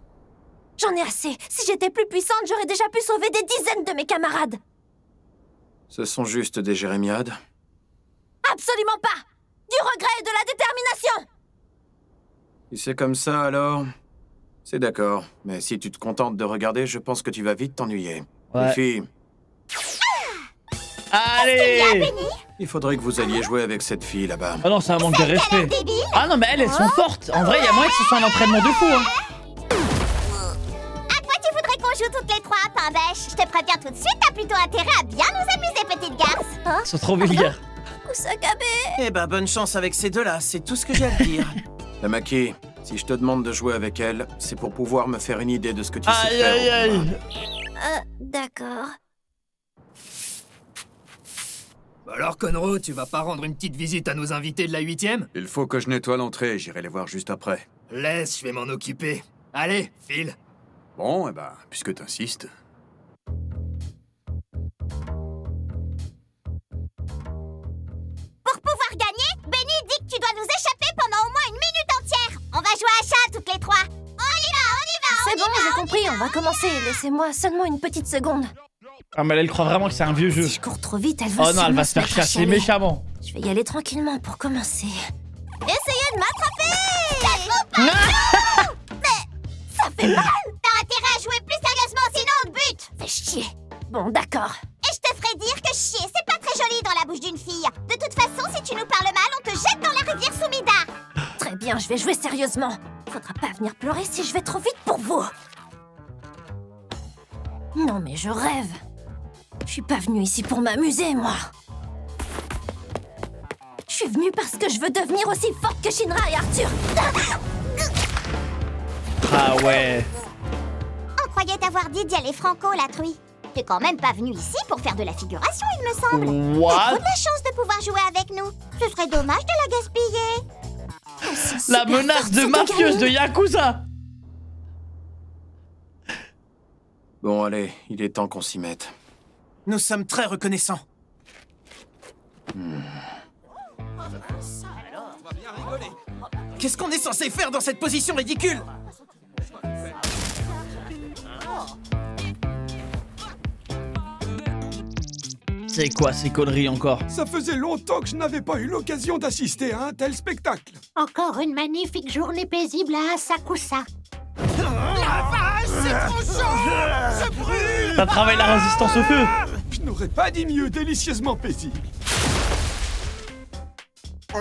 J'en ai assez. Si j'étais plus puissante, j'aurais déjà pu sauver des dizaines de mes camarades. Ce sont juste des jérémiades? Absolument pas! Du regret et de la détermination! Si c'est comme ça, alors... C'est d'accord. Mais si tu te contentes de regarder, je pense que tu vas vite t'ennuyer. Ouais. Les filles... Allez! Il faudrait que vous alliez jouer avec cette fille, là-bas. Ah non, c'est un manque de respect. Ah non, mais elles sont fortes. En vrai, il y a moyen que ce soit un entraînement de fou, hein. À quoi tu voudrais qu'on joue toutes les trois, Pain-Bêche? Je te préviens tout de suite, t'as plutôt intérêt à bien nous amuser, petite garce. Ils sont trop vulgaires. Kusakabe! Eh ben, bonne chance avec ces deux-là, c'est tout ce que j'ai à te dire. Tamaki, si je te demande de jouer avec elle, c'est pour pouvoir me faire une idée de ce que tu sais faire. Aïe, aïe, aïe. D'accord. Alors, Conro, tu vas pas rendre une petite visite à nos invités de la 8e? Il faut que je nettoie l'entrée, j'irai les voir juste après. Laisse, je vais m'en occuper. Allez, file. Bon, eh ben, puisque t'insistes. Pour pouvoir gagner, Benny dit que tu dois nous échapper pendant au moins une minute entière. On va jouer à chat toutes les trois. On y va. C'est bon, j'ai compris, on va commencer. Laissez-moi seulement une petite seconde. Ah mais elle croit vraiment que c'est un vieux jeu. Si je cours trop vite, elle va Oh non, elle va se faire chasser méchamment. Je vais y aller tranquillement pour commencer. Essayez de m'attraper! Mais ça fait mal! T'as intérêt à jouer plus sérieusement, sinon on te bute! Fais chier. Bon, d'accord. Et je te ferai dire que chier, c'est pas très joli dans la bouche d'une fille. De toute façon, si tu nous parles mal, on te jette dans la rivière Soumida. Très bien, je vais jouer sérieusement. Faudra pas venir pleurer si je vais trop vite pour vous. Non mais je rêve. Je suis pas venue ici pour m'amuser, moi. Je suis venue parce que je veux devenir aussi forte que Shinra et Arthur. Ah ouais. On croyait t'avoir dit d'y aller franco, la truie. T'es quand même pas venu ici pour faire de la figuration, il me semble. What? T'as trop de la chance de pouvoir jouer avec nous. Ce serait dommage de la gaspiller. La menace de mafieuse de Yakuza. Bon, allez, il est temps qu'on s'y mette. Nous sommes très reconnaissants. Qu'est-ce qu'on est censé faire dans cette position ridicule? C'est quoi ces conneries encore? Ça faisait longtemps que je n'avais pas eu l'occasion d'assister à un tel spectacle. Encore une magnifique journée paisible à Asakusa. La vache, c'est trop chaud! Je brûle! Ça travaille la résistance au feu. Je n'aurais pas dit mieux, délicieusement paisible. Ça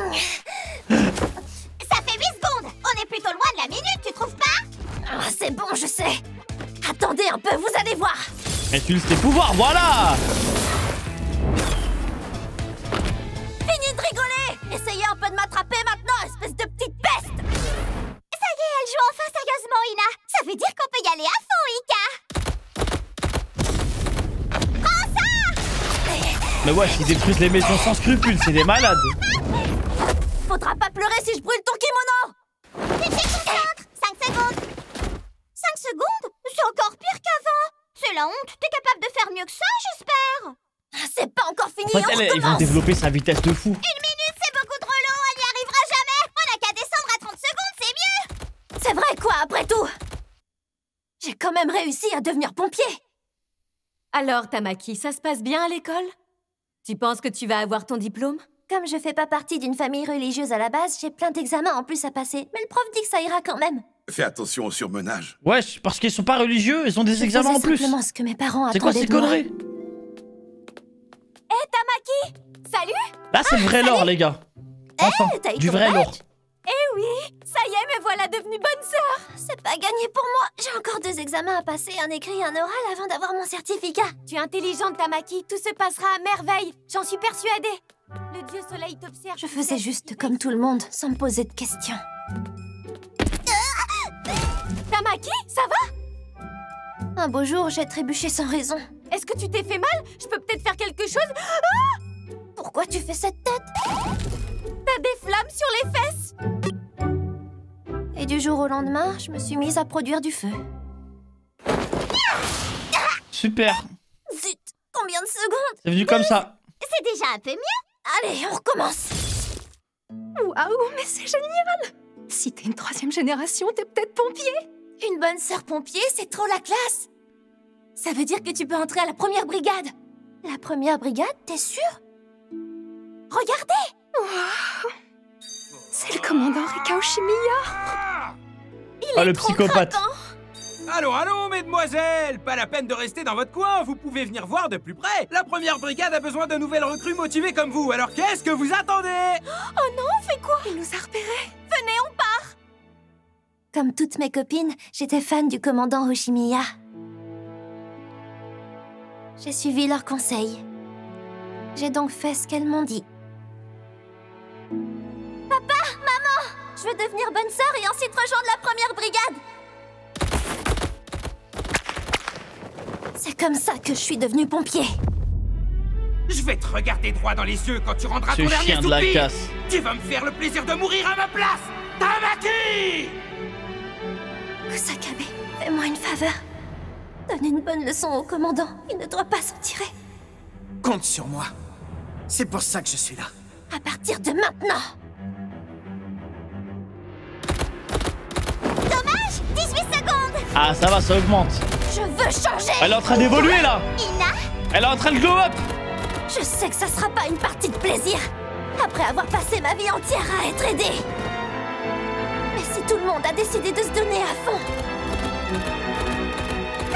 fait 8 secondes! On est plutôt loin de la minute, tu trouves pas? Ah, c'est bon, je sais. Attendez un peu, vous allez voir. Utilise tes pouvoirs, voilà. Fini de rigoler. Essayez un peu de m'attraper maintenant, espèce de petite peste. Ça y est, elle joue enfin sérieusement, Ina. Ça veut dire qu'on peut y aller à fond, Ika. Prends ça! Mais ouais, ils détruisent les maisons sans scrupules, c'est des malades. Faudra pas pleurer si je brûle ton kimono. Tu te concentres. 5 secondes. 5 secondes? C'est encore pire qu'avant. C'est la honte. T'es capable de faire mieux que ça, j'espère. C'est pas encore fini, En fait, ils vont développer sa vitesse de fou. Une minute, c'est beaucoup trop long. Elle n'y arrivera jamais. On n'a qu'à descendre à 30 secondes, c'est mieux. C'est vrai quoi, après tout. J'ai quand même réussi à devenir pompier. Alors, Tamaki, ça se passe bien à l'école? Tu penses que tu vas avoir ton diplôme? Comme je fais pas partie d'une famille religieuse à la base, j'ai plein d'examens en plus à passer. Mais le prof dit que ça ira quand même. Fais attention au surmenage. Ouais, parce qu'ils sont pas religieux, ils ont des examens en plus. C'est simplement ce que mes parents C'est quoi ces conneries? Hé, Tamaki! Salut! Là, c'est le vrai lore, les gars. Enfin, t'as eu du ton vrai badge? lore. Eh oui! Ça y est, me voilà devenue bonne sœur! C'est pas gagné pour moi. J'ai encore 2 examens à passer, un écrit et un oral avant d'avoir mon certificat. Tu es intelligente, Tamaki. Tout se passera à merveille. J'en suis persuadée. Le dieu soleil t'observe. Je faisais juste comme tout le monde, sans me poser de questions. Tamaki, ça va? Un beau jour, j'ai trébuché sans raison. Est-ce que tu t'es fait mal? Je peux peut-être faire quelque chose? Ah! Pourquoi tu fais cette tête? T'as des flammes sur les fesses! Et du jour au lendemain, je me suis mise à produire du feu. Super. Zut! Combien de secondes? C'est venu comme ça. C'est déjà un peu mieux. Allez, on recommence. Waouh, mais c'est génial! Si t'es une 3e génération, t'es peut-être pompier. Une bonne sœur pompier, c'est trop la classe. Ça veut dire que tu peux entrer à la 1re brigade. La 1re brigade, t'es sûr? Regardez! Wow. C'est le commandant Rika Oshimiya. Il est le trop psychopathe. craquant. Allô, allô, mesdemoiselles! Pas la peine de rester dans votre coin, vous pouvez venir voir de plus près. La 1re brigade a besoin de nouvelles recrues motivées comme vous, alors qu'est-ce que vous attendez? Oh non, on fait quoi? Il nous a repérés. Venez, on part! Comme toutes mes copines, j'étais fan du commandant Oshimiya. J'ai suivi leurs conseils. J'ai donc fait ce qu'elles m'ont dit. Papa, maman, je veux devenir bonne sœur et ensuite rejoindre la 1re brigade. C'est comme ça que je suis devenue pompier. Je vais te regarder droit dans les yeux quand tu rendras ton dernier chien de la soupir. casse. Tu vas me faire le plaisir de mourir à ma place. Tamaki! Kusakabe, fais-moi une faveur. Donne une bonne leçon au commandant. Il ne doit pas s'en tirer. Compte sur moi. C'est pour ça que je suis là. À partir de maintenant. Dommage, 18 secondes. Ah, ça va, ça augmente. Je veux changer. Elle est en train d'évoluer, là. Ina, Elle est en train de glow up. je sais que ça sera pas une partie de plaisir. Après avoir passé ma vie entière à être aidée. Mais si tout le monde a décidé de se donner à fond,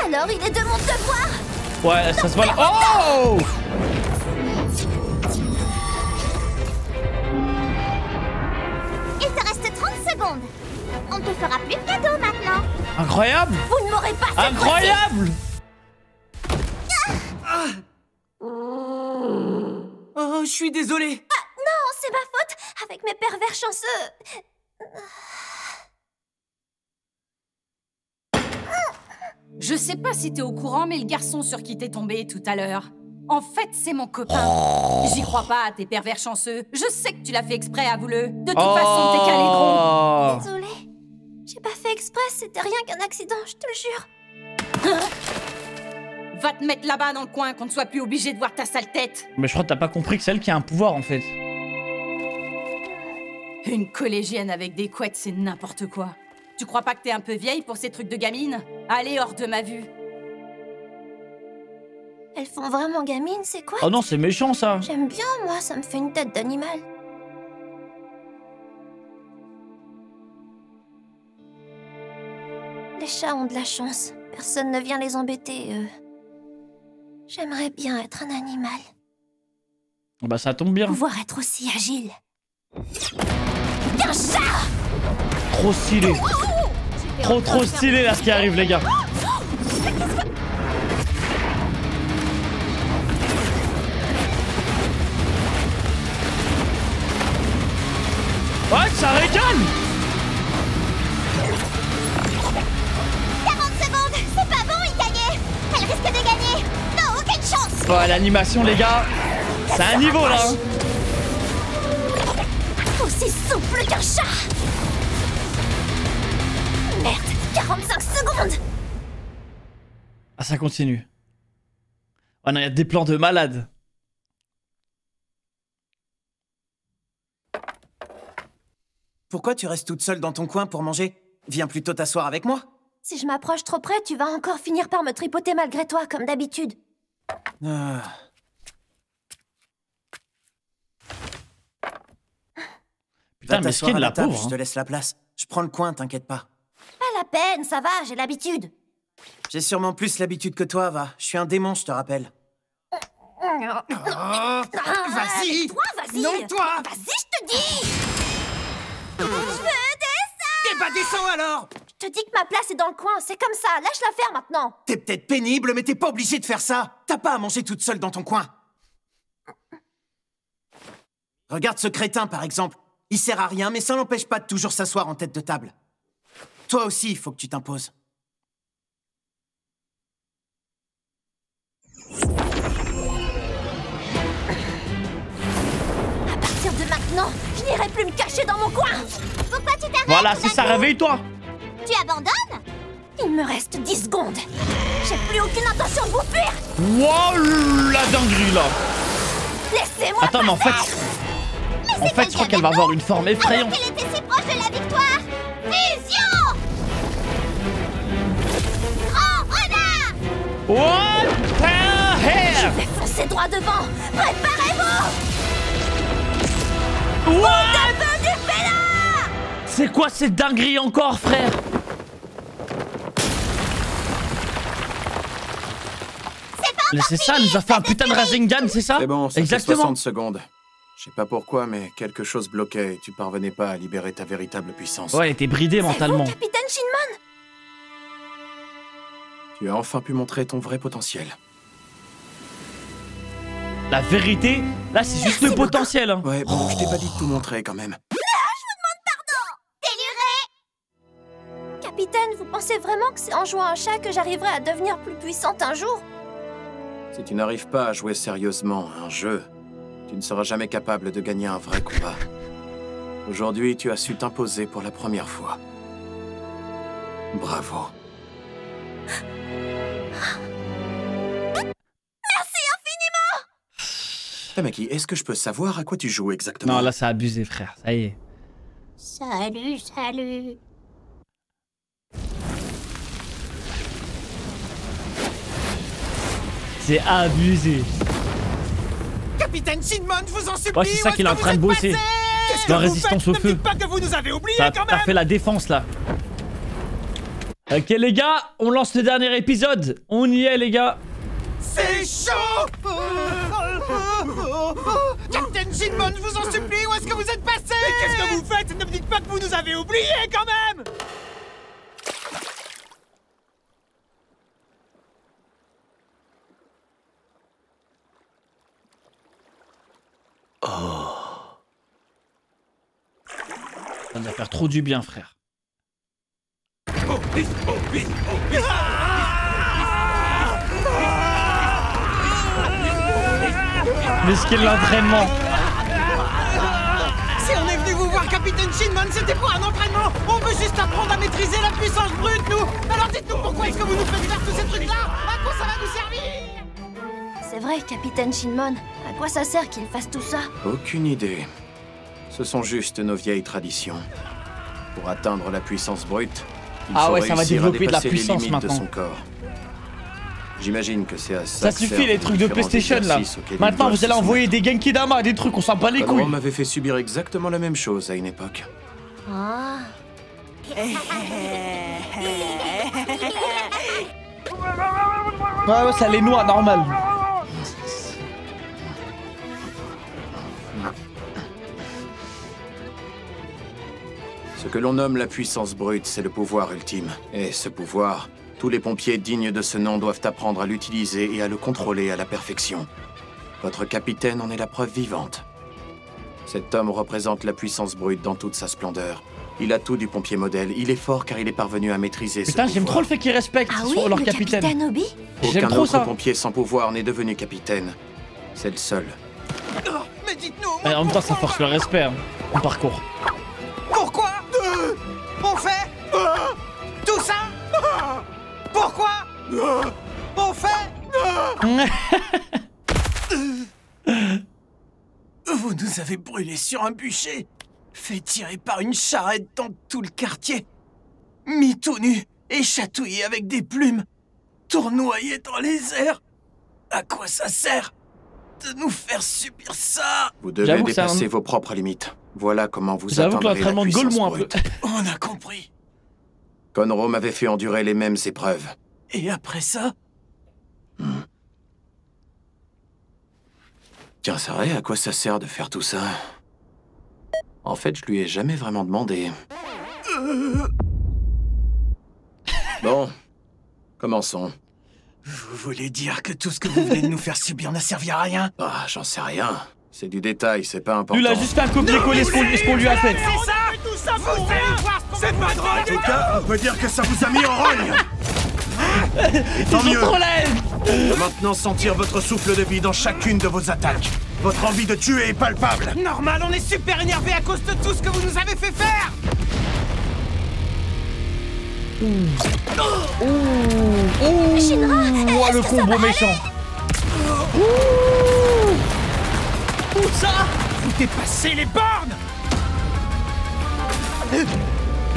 alors il est de mon devoir. Ouais, ça se voit là. Oh! Il te reste 30 secondes. On te fera plus de cadeaux maintenant. Incroyable! Vous ne m'aurez pas cette Incroyable! Oh, je suis désolé. Ah, non, c'est ma faute. Avec mes pervers chanceux. Je sais pas si t'es au courant, mais le garçon sur qui t'es tombé tout à l'heure, en fait, c'est mon copain. J'y crois pas, t'es pervers chanceux. Je sais que tu l'as fait exprès, avoue-le. De toute façon, t'es qu'un laidron. Désolée. J'ai pas fait exprès, c'était rien qu'un accident, je te le jure. Va te mettre là-bas dans le coin, qu'on ne soit plus obligé de voir ta sale tête. Mais je crois que t'as pas compris que c'est elle qui a un pouvoir, en fait. Une collégienne avec des couettes, c'est n'importe quoi. Tu crois pas que t'es un peu vieille pour ces trucs de gamine? Allez, hors de ma vue. Elles font vraiment gamine, c'est quoi? Oh non, c'est méchant, ça. J'aime bien, moi, ça me fait une tête d'animal. Les chats ont de la chance. Personne ne vient les embêter, eux. J'aimerais bien être un animal. Bah ça tombe bien. Pouvoir être aussi agile. Un chat! Trop stylé. Trop stylé là ce qui arrive les gars. Ouais, ça régale! 40 secondes, c'est pas bon, il gagnait. Elle risque de gagner. Non, aucune chance. Oh, l'animation les gars, c'est un niveau là. Aussi souple qu'un chat. Merde, 45 secondes. Ah, ça continue. Oh non, il y a des plans de malade. Pourquoi tu restes toute seule dans ton coin pour manger? Viens plutôt t'asseoir avec moi. Si je m'approche trop près, tu vas encore finir par me tripoter malgré toi, comme d'habitude. Putain, mais skin la pauvre. Je te laisse la place. Je prends le coin, t'inquiète pas. Pas la peine, ça va, j'ai l'habitude. J'ai sûrement plus l'habitude que toi, va. Je suis un démon, je te rappelle. Vas-y. Toi, vas-y. Non, toi. Vas-y, je te dis. Je veux descendre. T'es pas décent alors. Je te dis que ma place est dans le coin, c'est comme ça. Lâche-la faire maintenant. T'es peut-être pénible, mais t'es pas obligé de faire ça. T'as pas à manger toute seule dans ton coin. Regarde ce crétin, par exemple. Il sert à rien, mais ça n'empêche pas de toujours s'asseoir en tête de table. Toi aussi, il faut que tu t'imposes. À partir de maintenant, je n'irai plus me cacher dans mon coin. Pourquoi tu t'arrêtes? Voilà, c'est ça, réveille-toi. Tu abandonnes? Il me reste 10 secondes. J'ai plus aucune intention de vous fuir. Wow, la dinguerie là. Laissez-moi Attends, mais en fait, je crois qu'elle va avoir une forme effrayante. Elle était si proche de la victoire. What the hell? Je vais foncer droit devant. Préparez-vous. What? Du pélard. C'est quoi cette dinguerie encore, frère? C'est ça, elle nous a fait un putain de Rasengan, c'est ça? C'est bon, ça exactement. fait 60 secondes. Je sais pas pourquoi, mais quelque chose bloquait et tu parvenais pas à libérer ta véritable puissance. Ouais, elle était bridée mentalement. C'est vous, Capitaine Shinmon? Tu as enfin pu montrer ton vrai potentiel. La vérité, là c'est juste le potentiel. Hein. Ouais, bon, je t'ai pas dit de tout montrer quand même. Je vous demande pardon. Déluré. Capitaine, vous pensez vraiment que c'est en jouant un chat que j'arriverai à devenir plus puissante un jour? Si tu n'arrives pas à jouer sérieusement à un jeu, tu ne seras jamais capable de gagner un vrai combat. Aujourd'hui, tu as su t'imposer pour la première fois. Bravo. Merci infiniment. Tamaki, est-ce que je peux savoir à quoi tu joues exactement? Non, là, ça a abusé, frère. Ça y est. Salut, salut. C'est abusé. Capitaine Shinmon, je vous en supplie. Ouais, c'est ça qu'il est en train de bosser. La résistance au feu. Ne me dites pas que vous nous avez oubliés ça quand même. fait la défense là. Ok les gars, on lance le dernier épisode. On y est les gars. C'est chaud. Capitaine Shinmon, je vous en supplie, où est-ce que vous êtes passé? Mais qu'est-ce que vous faites? Ne me dites pas que vous nous avez oubliés quand même. Oh. Ça va faire trop du bien, frère. Mais ce qu'est l'entraînement. Si on est venu vous voir, Capitaine Shinmon, c'était pour un entraînement. On veut juste apprendre à maîtriser la puissance brute, nous. Alors dites-nous pourquoi est-ce que vous nous faites faire tous ces trucs-là? À quoi ça va nous servir? C'est vrai, Capitaine Shinmon. À quoi ça sert qu'il fasse tout ça? Aucune idée. Ce sont juste nos vieilles traditions. Pour atteindre la puissance brute, il faut ça va développer de la puissance les maintenant. de son corps. J'imagine que c'est à ça. Ça suffit les trucs de PlayStation là. Maintenant vous allez envoyer des Genkidama, des trucs, on s'en bat les couilles. On m'avait fait subir exactement la même chose à une époque. Ah. Ouais, ça les noie, normal. Ce que l'on nomme la puissance brute, c'est le pouvoir ultime. Et ce pouvoir, tous les pompiers dignes de ce nom doivent apprendre à l'utiliser et à le contrôler à la perfection. Votre capitaine en est la preuve vivante. Cet homme représente la puissance brute dans toute sa splendeur. Il a tout du pompier modèle. Il est fort car il est parvenu à maîtriser ce pouvoir. Putain, j'aime trop le fait qu'ils respectent leur capitaine. Capitaine Obi. Aucun autre pompier sans pouvoir n'est devenu capitaine. C'est le seul. Mais dites-nous. En même temps, ça force le respect en parcours. Pourquoi on fait tout ça? Pourquoi on fait Vous nous avez brûlés sur un bûcher, fait tirer par une charrette dans tout le quartier, mis tout nus et chatouillés avec des plumes, tournoyés dans les airs. À quoi ça sert de nous faire subir ça? Vous devez dépasser vos propres limites. Voilà comment vous atteindrez la puissance brute. On a compris. Conro m'avait fait endurer les mêmes épreuves. Et après ça? Tiens, c'est vrai, à quoi ça sert de faire tout ça? En fait, je lui ai jamais vraiment demandé. Bon, commençons. Vous voulez dire que tout ce que vous venez de nous faire subir n'a servi à rien? Ah, j'en sais rien. C'est du détail, c'est pas important. Lui, il a juste fait un copier-coller ce qu'on lui a fait. C'est ça! Tout ça, vous allez voir! C'est pas drôle! En tout cas, on peut dire que ça vous a mis en rogne! Et tant mieux! Je peux maintenant sentir votre souffle de vie dans chacune de vos attaques. Votre envie de tuer est palpable. Normal, on est super énervé à cause de tout ce que vous nous avez fait faire! Shinra, le combo méchant. Où ça? Vous dépassez les bornes!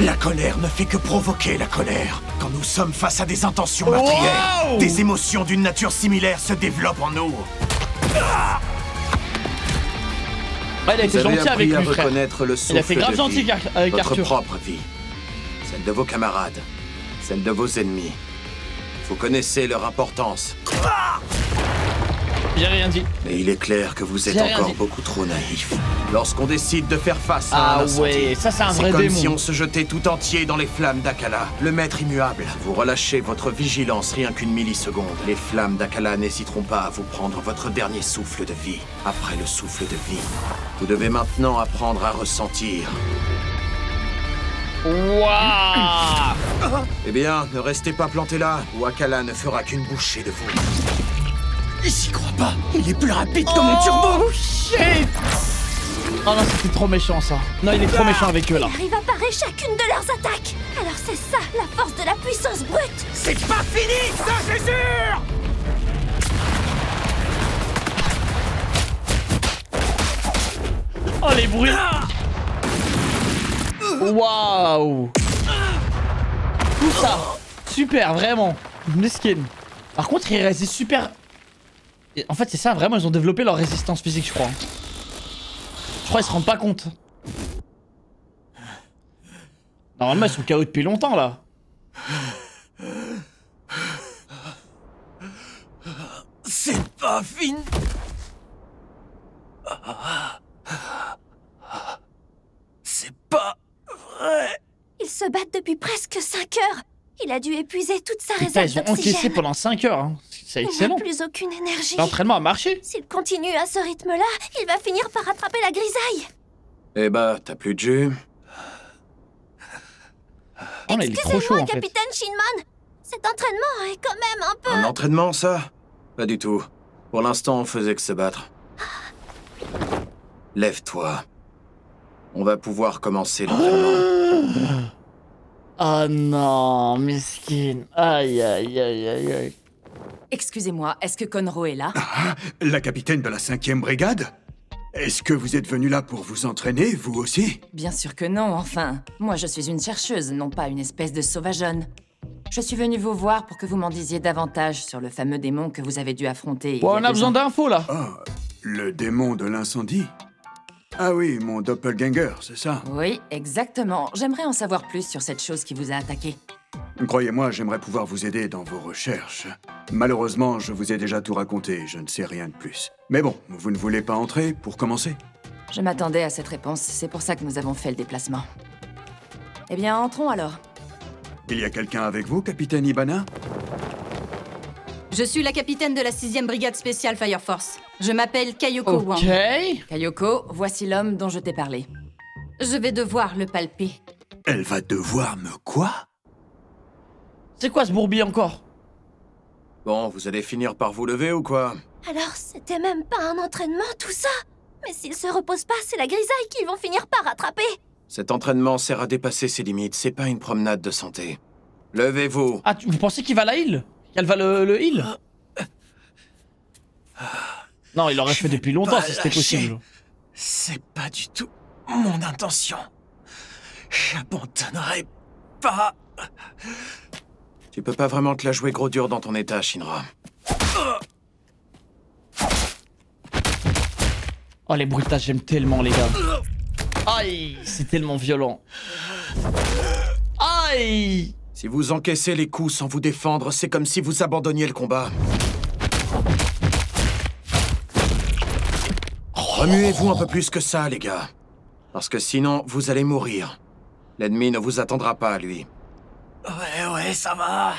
La colère ne fait que provoquer la colère. Quand Quand nous sommes face à des intentions meurtrières, des émotions d'une nature similaire se développent en nous. Ouais, il a été gentil avec lui, frère. Il a fait grave gentil avec Arthur. Arthur. Votre propre vie, celle de vos camarades, celle de vos ennemis. Vous connaissez leur importance. J'ai rien dit. Mais il est clair que vous êtes encore beaucoup trop naïf. Lorsqu'on décide de faire face à un incendie, ouais, ça c'est un vrai comme démon. si on se jetait tout entier dans les flammes d'Akala, le maître immuable. Vous relâchez votre vigilance rien qu'une milliseconde. Les flammes d'Akala n'hésiteront pas à vous prendre votre dernier souffle de vie. Après le souffle de vie, vous devez maintenant apprendre à ressentir. Waouh! Eh bien, ne restez pas planté là, ou Akala ne fera qu'une bouchée de vous. J'y crois pas. Il est plus rapide que mon turbo. Oh shit! Oh non, c'était trop méchant ça. Non, il est trop méchant avec eux là. Il arrive à parer chacune de leurs attaques. Alors c'est ça, la force de la puissance brute. C'est pas fini, ça c'est sûr. Oh les bruits. Waouh! Tout ça, super, vraiment. Mesquine. Par contre, il résiste super. Et en fait, c'est ça, vraiment, ils ont développé leur résistance physique, je crois. Je crois qu'ils se rendent pas compte. Normalement, ils sont KO depuis longtemps là. C'est pas fini. C'est pas vrai. Ils se battent depuis presque 5 heures. Il a dû épuiser toute sa Putain, réserve ils ont encaissé d'oxygène. pendant 5 heures. Hein. C'est excellent. Il n'a plus aucune énergie. L'entraînement a marché. S'il continue à ce rythme-là, il va finir par rattraper la grisaille. Eh bah, t'as plus de jus. Oh, mais il est trop chaud en fait. Capitaine Shinmon. Cet entraînement est quand même un peu... Un entraînement, ça? Pas du tout. Pour l'instant, on faisait que se battre. Lève-toi. On va pouvoir commencer l'entraînement. Oh non, mesquine. Aïe, aïe, aïe, aïe, aïe. Excusez-moi, est-ce que Conro est là? La capitaine de la 5e brigade? Est-ce que vous êtes venu là pour vous entraîner, vous aussi? Bien sûr que non, enfin. Moi, je suis une chercheuse, non pas une espèce de sauvageonne. Je suis venue vous voir pour que vous m'en disiez davantage sur le fameux démon que vous avez dû affronter. Bon, on a besoin d'infos, là. Ah, le démon de l'incendie? Ah oui, mon doppelganger, c'est ça? Oui, exactement. J'aimerais en savoir plus sur cette chose qui vous a attaqué. Croyez-moi, j'aimerais pouvoir vous aider dans vos recherches. Malheureusement, je vous ai déjà tout raconté, je ne sais rien de plus. Mais bon, vous ne voulez pas entrer, pour commencer? Je m'attendais à cette réponse, c'est pour ça que nous avons fait le déplacement. Eh bien, entrons alors. Il y a quelqu'un avec vous, capitaine Ibana? Je suis la capitaine de la 6e brigade spéciale Fire Force. Je m'appelle Kayoko Wang. Kayoko, voici l'homme dont je t'ai parlé. Je vais devoir le palper. Elle va devoir me quoi? C'est quoi ce bourbier encore? Bon, vous allez finir par vous lever ou quoi? Alors, c'était même pas un entraînement, tout ça? Mais s'ils se reposent pas, c'est la grisaille qu'ils vont finir par rattraper. Cet entraînement sert à dépasser ses limites, c'est pas une promenade de santé. Levez-vous. Ah, vous pensez qu'il va la heal? Qu'elle va le heal? Non, il l'aurait fait depuis longtemps si c'était possible. C'est pas du tout mon intention. J'abandonnerai pas. Tu peux pas vraiment te la jouer gros dur dans ton état, Shinra. Oh, les bruitages, j'aime tellement, les gars. Aïe, c'est tellement violent. Aïe! Si vous encaissez les coups sans vous défendre, c'est comme si vous abandonniez le combat. Remuez-vous un peu plus que ça, les gars. Parce que sinon, vous allez mourir. L'ennemi ne vous attendra pas, lui. Ouais, ça va.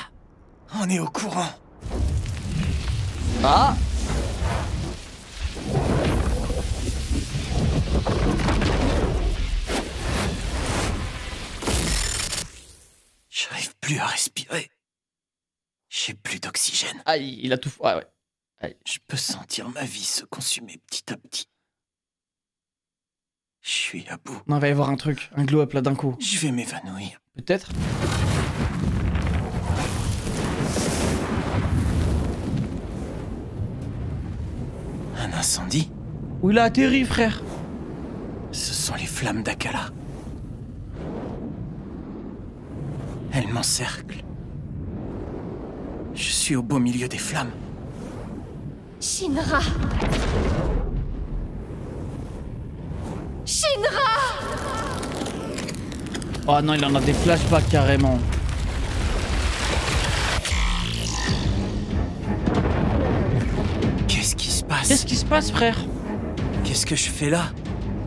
On est au courant. Ah! J'arrive plus à respirer. J'ai plus d'oxygène. Aïe, il a tout... Ouais, ouais. Aïe. Je peux sentir ma vie se consumer petit à petit. Je suis à bout. Non, il va y avoir un truc, un glow-up là d'un coup. Je vais m'évanouir. Peut-être. Un incendie? Où il a atterri, frère? Ce sont les flammes d'Akala. Elles m'encerclent. suis au beau milieu des flammes. Shinra! Shinra! Oh non, il en a des flashbacks carrément. Qu'est-ce qui se passe? Qu'est-ce qui se passe, frère? Qu'est-ce que je fais là?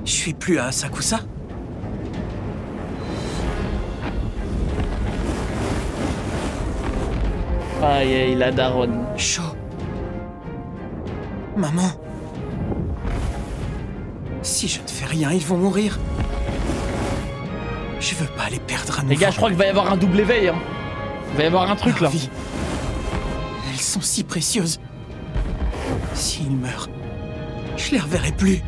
Je suis plus à Asakusa? Aïe, la daronne. Chaud. Maman. Si je ne fais rien, ils vont mourir. Je veux pas les perdre à nouveau. Les gars, je crois qu'il va y avoir un double éveil. Hein. Il va y avoir un truc là. Vie. Elles sont si précieuses. S'ils meurent, je les reverrai plus.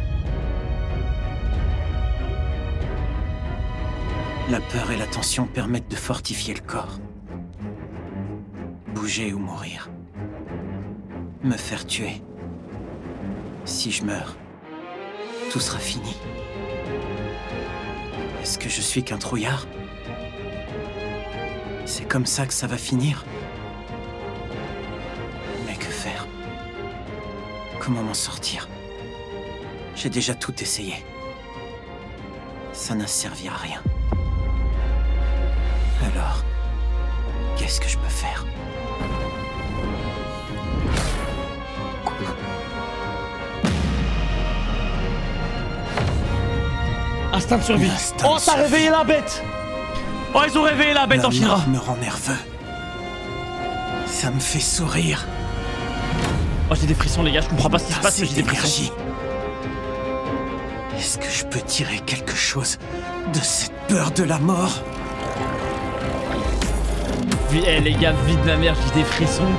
La peur et la tension permettent de fortifier le corps. Bouger ou mourir. Me faire tuer. Si je meurs, tout sera fini. Est-ce que je suis qu'un trouillard? C'est comme ça que ça va finir? Mais que faire? Comment m'en sortir? J'ai déjà tout essayé. Ça n'a servi à rien. Alors, qu'est-ce que je peux faire? Instinct de survie. Oh, t'as réveillé la bête! Oh, ils ont réveillé la bête en Shinra. Me rend nerveux. Ça me fait sourire. Oh, j'ai des frissons, les gars, je comprends pas ce qui se passe, mais j'ai des frissons. Est-ce que je peux tirer quelque chose de cette peur de la mort? Eh, les gars, vie de ma mère, j'ai des frissons.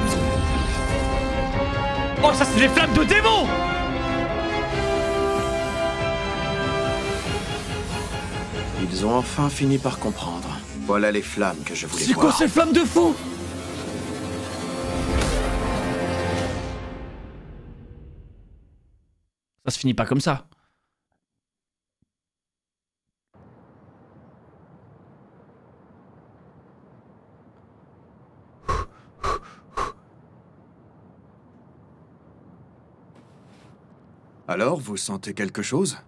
Oh, ça, c'est des flammes de démons! Ils ont enfin fini par comprendre. Voilà les flammes que je voulais voir. C'est quoi ces flammes de fou? Ça se finit pas comme ça. Alors, vous sentez quelque chose?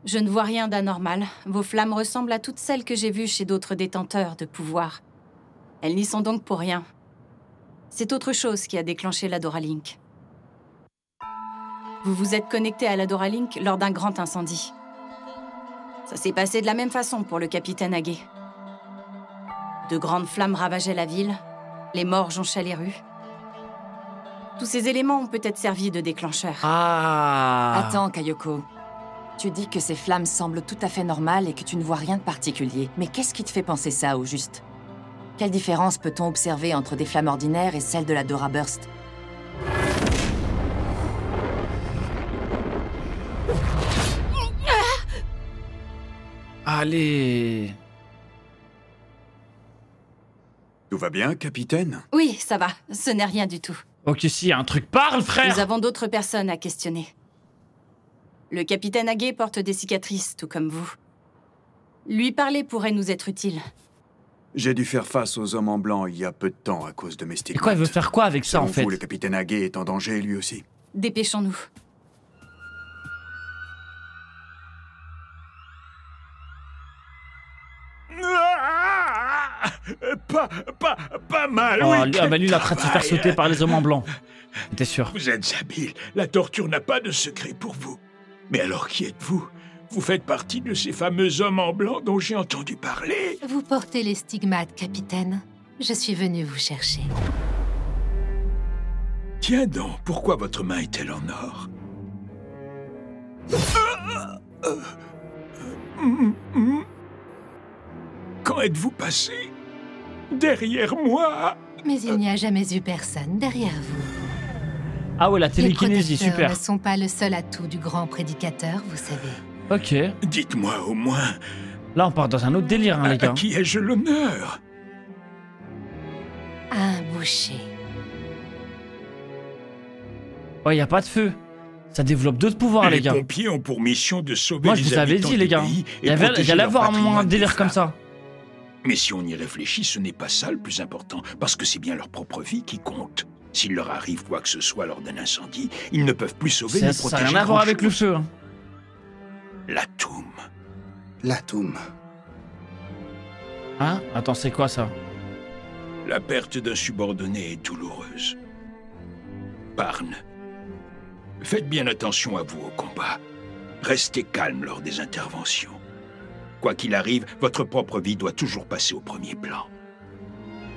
Je ne vois rien d'anormal. Vos flammes ressemblent à toutes celles que j'ai vues chez d'autres détenteurs de pouvoir. Elles n'y sont donc pour rien. C'est autre chose qui a déclenché l'Adoralink. Vous vous êtes connecté à l'Adoralink lors d'un grand incendie. Ça s'est passé de la même façon pour le capitaine Hage. De grandes flammes ravageaient la ville, les morts jonchaient les rues. Tous ces éléments ont peut-être servi de déclencheur. Ah. Attends, Kayoko. Tu dis que ces flammes semblent tout à fait normales et que tu ne vois rien de particulier. Mais qu'est-ce qui te fait penser ça, au juste? Quelle différence peut-on observer entre des flammes ordinaires et celles de la Dora Burst? Allez. Tout va bien, capitaine? Oui, ça va. Ce n'est rien du tout. Ok, si, un truc parle, frère! Nous avons d'autres personnes à questionner. Le capitaine Hage porte des cicatrices, tout comme vous. Lui parler pourrait nous être utile. J'ai dû faire face aux hommes en blanc il y a peu de temps à cause de mes stigmates. Et quoi, il veut faire quoi avec ça, en fait? Le capitaine Hage est en danger, lui aussi. Dépêchons-nous. Pas mal, oh, oui. Lui, lui, il a train de se faire sauter par les hommes en blanc. T'es sûr? Vous êtes habile. La torture n'a pas de secret pour vous. Mais alors, qui êtes-vous? Vous faites partie de ces fameux hommes en blanc dont j'ai entendu parler? Vous portez les stigmates, capitaine. Je suis venu vous chercher. Tiens donc, pourquoi votre main est-elle en or? Quand êtes-vous passé? Derrière moi? Mais il n'y a jamais eu personne derrière vous. Ah ouais, la télékinésie, super. Les protecteurs ne sont pas le seul atout du grand prédicateur, vous savez. Ok. Dites-moi au moins... Là, on part dans un autre délire, hein, les gars. À qui ai-je l'honneur? Un boucher. Ouais, y a pas de feu. Ça développe d'autres pouvoirs, les gars. Les pompiers ont pour mission de sauver les habitants. Moi, je vous avais dit, les gars. Il y allait avoir un moment un délire comme ça. Mais si on y réfléchit, ce n'est pas ça le plus important, parce que c'est bien leur propre vie qui compte. S'il leur arrive quoi que ce soit lors d'un incendie, ils ne peuvent plus sauver ni protéger. Ça n'a rien à voir avec le feu. Hein. L'Atoum. L'Atoum. Hein? Attends, c'est quoi ça? La perte d'un subordonné est douloureuse. Parn, faites bien attention à vous au combat. Restez calme lors des interventions. Quoi qu'il arrive, votre propre vie doit toujours passer au premier plan.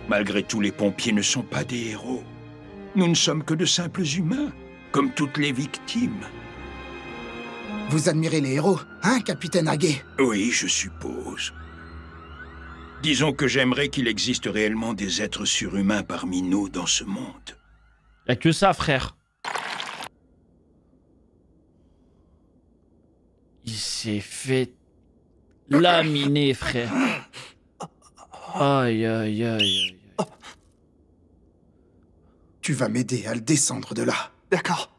Malgré tout, les pompiers ne sont pas des héros. Nous ne sommes que de simples humains, comme toutes les victimes. Vous admirez les héros, hein, capitaine Haguet? Oui, je suppose. Disons que j'aimerais qu'il existe réellement des êtres surhumains parmi nous dans ce monde. Y'a que ça, frère. Il s'est fait laminer, frère. Aïe, aïe, aïe, aïe. Tu vas m'aider à le descendre de là. D'accord.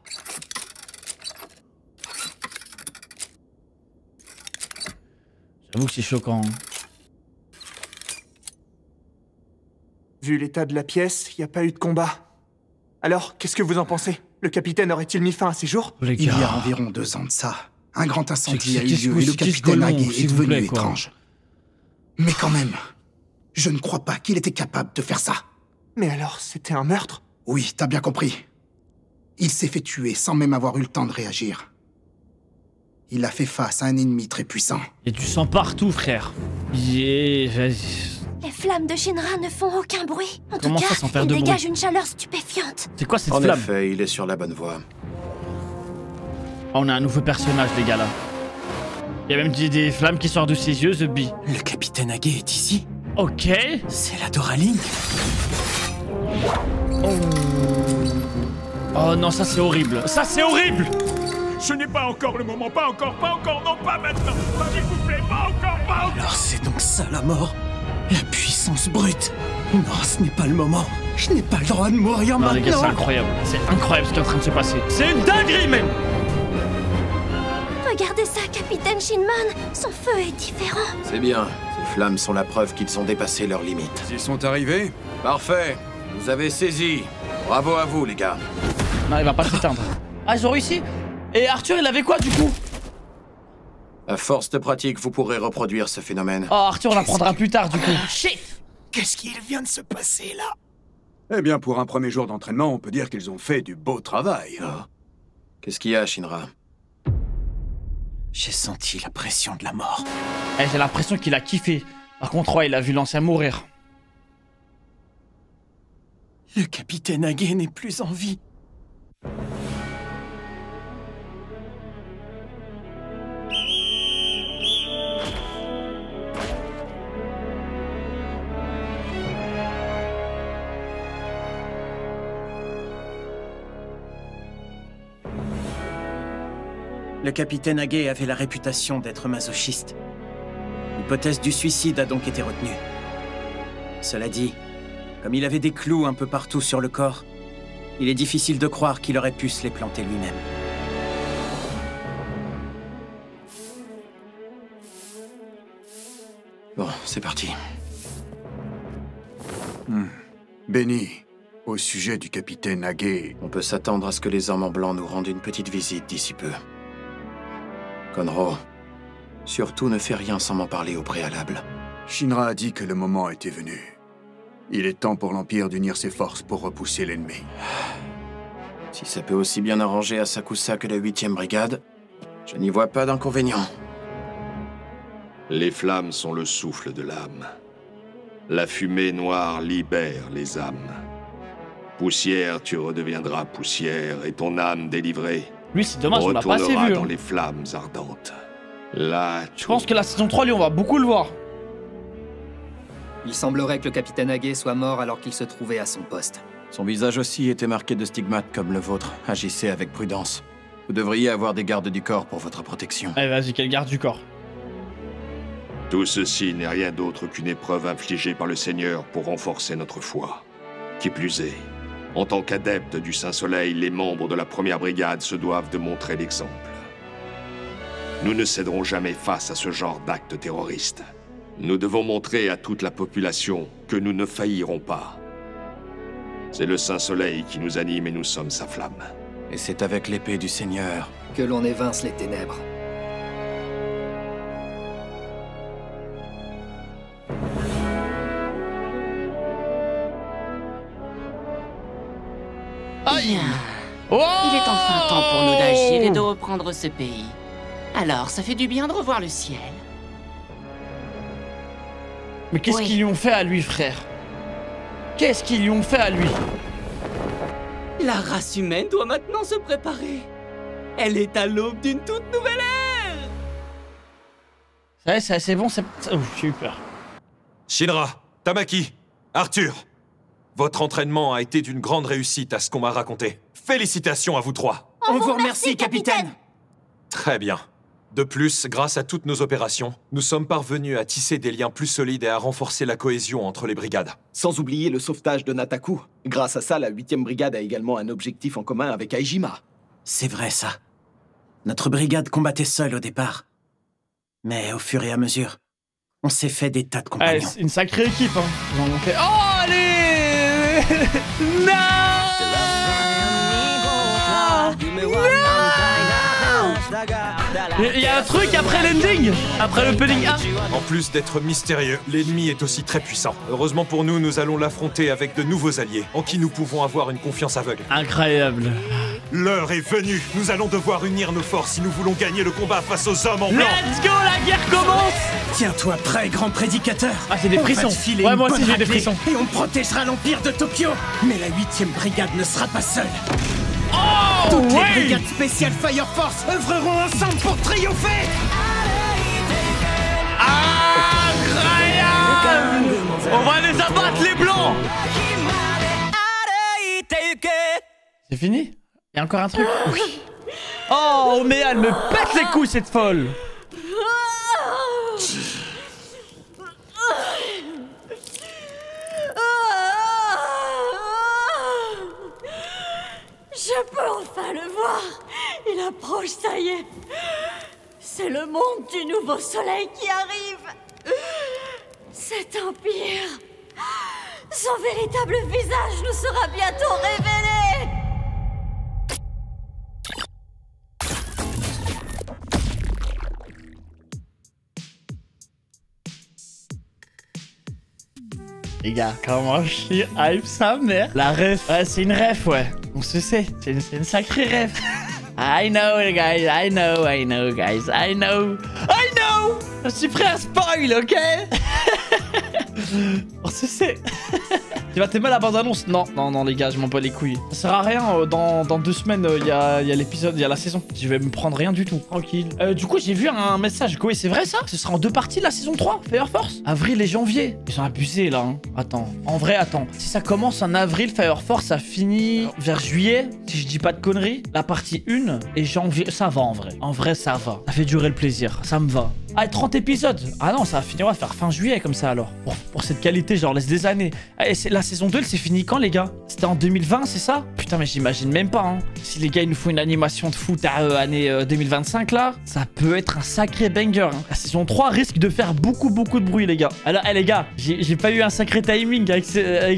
J'avoue que c'est choquant. Vu l'état de la pièce, il n'y a pas eu de combat. Alors, qu'est-ce que vous en pensez? Le capitaine aurait-il mis fin à ses jours? Il y a environ 2 ans de ça, un grand incendie a eu lieu et le capitaine Haguet est devenu étrange. Mais quand même, je ne crois pas qu'il était capable de faire ça. Mais alors, c'était un meurtre? Oui, t'as bien compris. Il s'est fait tuer sans même avoir eu le temps de réagir. Il a fait face à un ennemi très puissant. Et du sang partout, frère. Vas-y. Les flammes de Shinra ne font aucun bruit. En Comment tout cas, ça, sans faire ils de dégagent bruit une chaleur stupéfiante. C'est quoi cette flamme? flamme? En effet, il est sur la bonne voie. Oh, on a un nouveau personnage, les gars, là. Il y a même des flammes qui sortent de ses yeux, The Bee. Le capitaine Haguet est ici. Ok. C'est la Dora Link. Oh non, ça c'est horrible. Ça c'est horrible. Ce n'est pas encore le moment, pas encore, non, pas maintenant. S'il vous plaît, pas encore. Alors c'est donc ça la mort? La puissance brute? Non, ce n'est pas le moment. Je n'ai pas le droit de mourir maintenant. Les gars, c'est incroyable. C'est incroyable ce qui est en train de se passer. C'est une dinguerie même. Regardez ça, capitaine Shinman. Son feu est différent. C'est bien. Ces flammes sont la preuve qu'ils ont dépassé leurs limites. Ils sont arrivés? Parfait. Vous avez saisi. Bravo à vous, les gars. Non, il va pas s'éteindre. Ah, ils ont réussi. Et Arthur, il avait quoi, du coup? À force de pratique, vous pourrez reproduire ce phénomène. Oh, Arthur, on l'apprendra plus tard, du coup. Shit! Qu'est-ce qu'il vient de se passer, là? Eh bien, pour un premier jour d'entraînement, on peut dire qu'ils ont fait du beau travail. Qu'est-ce qu'il y a, Shinra? J'ai senti la pression de la mort. Eh, j'ai l'impression qu'il a kiffé. Par contre, ouais, il a vu l'ancien mourir. Le capitaine Haguet n'est plus en vie. Le capitaine Haguet avait la réputation d'être masochiste. L'hypothèse du suicide a donc été retenue. Cela dit, comme il avait des clous un peu partout sur le corps, il est difficile de croire qu'il aurait pu se les planter lui-même. Bon, c'est parti. Benny, au sujet du capitaine Haguet... On peut s'attendre à ce que les hommes en blanc nous rendent une petite visite d'ici peu. Conro, surtout ne fais rien sans m'en parler au préalable. Shinra a dit que le moment était venu. Il est temps pour l'Empire d'unir ses forces pour repousser l'ennemi. Si ça peut aussi bien arranger Asakusa que la 8e brigade, je n'y vois pas d'inconvénient. Les flammes sont le souffle de l'âme. La fumée noire libère les âmes. Poussière, tu redeviendras poussière, et ton âme délivrée lui, c'est dommage, on l'a pas assez vu. Dans les flammes ardentes. Là, je pense que la saison 3, lui, on va beaucoup le voir. Il semblerait que le capitaine Haguet soit mort alors qu'il se trouvait à son poste. Son visage aussi était marqué de stigmates comme le vôtre. Agissez avec prudence. Vous devriez avoir des gardes du corps pour votre protection. Allez, vas-y, quel garde du corps? Tout ceci n'est rien d'autre qu'une épreuve infligée par le Seigneur pour renforcer notre foi. Qui plus est, en tant qu'adeptes du Saint-Soleil, les membres de la première brigade se doivent de montrer l'exemple. Nous ne céderons jamais face à ce genre d'actes terroristes. Nous devons montrer à toute la population que nous ne faillirons pas. C'est le Saint-Soleil qui nous anime et nous sommes sa flamme. Et c'est avec l'épée du Seigneur que l'on évince les ténèbres. Bien. Oh, il est enfin temps pour nous d'agir et de reprendre ce pays. Alors, ça fait du bien de revoir le ciel. Mais qu'est-ce qu'ils lui ont fait à lui, frère? Qu'est-ce qu'ils lui ont fait à lui? La race humaine doit maintenant se préparer. Elle est à l'aube d'une toute nouvelle ère. Ouais, c'est assez bon, c'est... j'ai eu peur. Shinra, Tamaki, Arthur, votre entraînement a été d'une grande réussite à ce qu'on m'a raconté. Félicitations à vous trois. On vous remercie, capitaine. Très bien. De plus, grâce à toutes nos opérations, nous sommes parvenus à tisser des liens plus solides et à renforcer la cohésion entre les brigades. Sans oublier le sauvetage de Nataku. Grâce à ça, la 8e brigade a également un objectif en commun avec Aijima. C'est vrai, ça. Notre brigade combattait seule au départ. Mais au fur et à mesure, on s'est fait des tas de compagnons. C'est une sacrée équipe, hein. Ils en ont fait... Oh, allez. Non. Il y a un truc après l'ending, après le pudding. En plus d'être mystérieux, l'ennemi est aussi très puissant. Heureusement pour nous, nous allons l'affronter avec de nouveaux alliés, en qui nous pouvons avoir une confiance aveugle. Incroyable. L'heure est venue. Nous allons devoir unir nos forces si nous voulons gagner le combat face aux hommes en blanc. Let's go, la guerre commence. Tiens-toi prêt, grand prédicateur. Ah, c'est des frissons. Ouais, moi aussi j'ai des frissons. Et on protégera l'Empire de Tokyo. Mais la 8e brigade ne sera pas seule. Oh, toutes les brigades spéciales Fire Force œuvreront ensemble pour triompher. Incroyable. On va les abattre, les blancs. C'est fini? Il y a encore un truc? Oui. Oh, mais elle me pète les couilles, cette folle. Je peux enfin le voir. Il approche, ça y est. C'est le monde du nouveau soleil qui arrive. Cet empire, son véritable visage nous sera bientôt révélé. Les gars, comment je suis hype sa mère. La ref, ouais, c'est une ref, ouais. On se sait, c'est une sacrée ref. I know, guys, I know, guys, I know. Je suis prêt à spoil, ok. On se sait. Tu vas t'aimer la bande-annonce? Non, les gars, je m'en bats les couilles. Ça sert à rien, dans 2 semaines, il y a l'épisode, il y a la saison. Je vais me prendre rien du tout, tranquille. Du coup, j'ai vu un message. Koé, c'est vrai ça? Ce sera en 2 parties la saison 3, Fire Force? Avril et janvier. Ils sont abusés là, hein. Attends, en vrai, attends. Si ça commence en avril, Fire Force, ça finit vers juillet, si je dis pas de conneries. La partie 1 et janvier, ça va en vrai. En vrai, ça va. Ça fait durer le plaisir, ça me va. Ah, 30 épisodes. Ah non, ça va finir, on va faire fin juillet comme ça alors. Pour cette qualité, genre laisse des années. Et la saison 2, elle s'est finie quand, les gars? C'était en 2020, c'est ça? Putain, mais j'imagine même pas, hein. Si les gars, ils nous font une animation de foot à année 2025, là, ça peut être un sacré banger, hein. La saison 3 risque de faire beaucoup de bruit, les gars. Alors, les gars, j'ai pas eu un sacré timing avec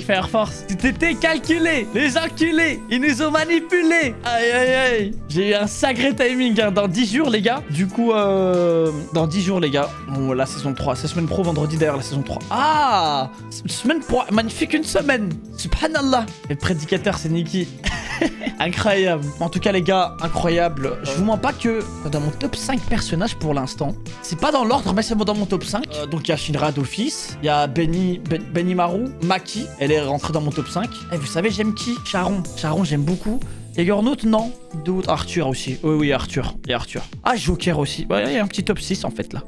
Fire Force. C'était calculé. Les enculés, ils nous ont manipulés. Aïe. J'ai eu un sacré timing, hein. Dans 10 jours, les gars. Du coup, dans 10 jours, les gars. Bon, la saison 3. C'est semaine pro, vendredi, d'ailleurs, la saison 3. Ah, semaine pro. Magnifique, une semaine. Subhanallah. Le prédicateur, c'est Nikki. Incroyable. En tout cas, les gars, incroyable. Je vous mens pas que dans mon top 5 personnages pour l'instant, c'est pas dans l'ordre, mais c'est dans mon top 5. Donc, il y a Shinra d'office. Il y a Benimaru. Maki. Elle est rentrée dans mon top 5. Et vous savez, j'aime qui? Charon, j'aime beaucoup. Yornout, non. D'autres. Arthur aussi. Oui, Arthur. Et Arthur. Ah, Joker aussi. Ouais, il y a un petit top 6 en fait là.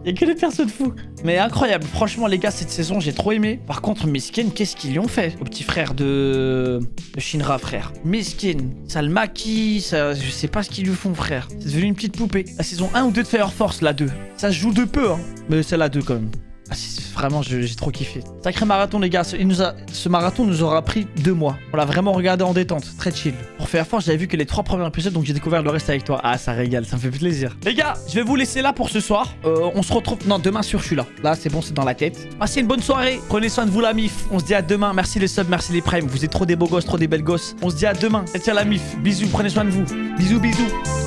Il y a que des personnes fous. Mais incroyable. Franchement, les gars, cette saison, j'ai trop aimé. Par contre, Miskin, qu'est-ce qu'ils lui ont fait au petit frère de Shinra, frère? Miskin. Ça le maquille. Ça... Je sais pas ce qu'ils lui font, frère. C'est devenu une petite poupée. La saison 1 ou 2 de Fire Force, la 2. Ça se joue de peu, hein. Mais c'est la 2 quand même. Ah, Vraiment, j'ai trop kiffé. Sacré marathon, les gars. Ce marathon nous aura pris 2 mois. On l'a vraiment regardé en détente. Très chill. Pour faire fort, j'avais vu que les 3 premiers épisodes, donc j'ai découvert le reste avec toi. Ah, ça régale. Ça me fait plaisir. Les gars, je vais vous laisser là pour ce soir. On se retrouve... Non, demain sur celui-là. Là, c'est bon, c'est dans la tête. Passez une bonne soirée. Prenez soin de vous, la mif. On se dit à demain. Merci les subs, merci les primes. Vous êtes trop des beaux gosses, trop des belles gosses. On se dit à demain. Et tiens, la mif. Bisous, prenez soin de vous. Bisous, bisous.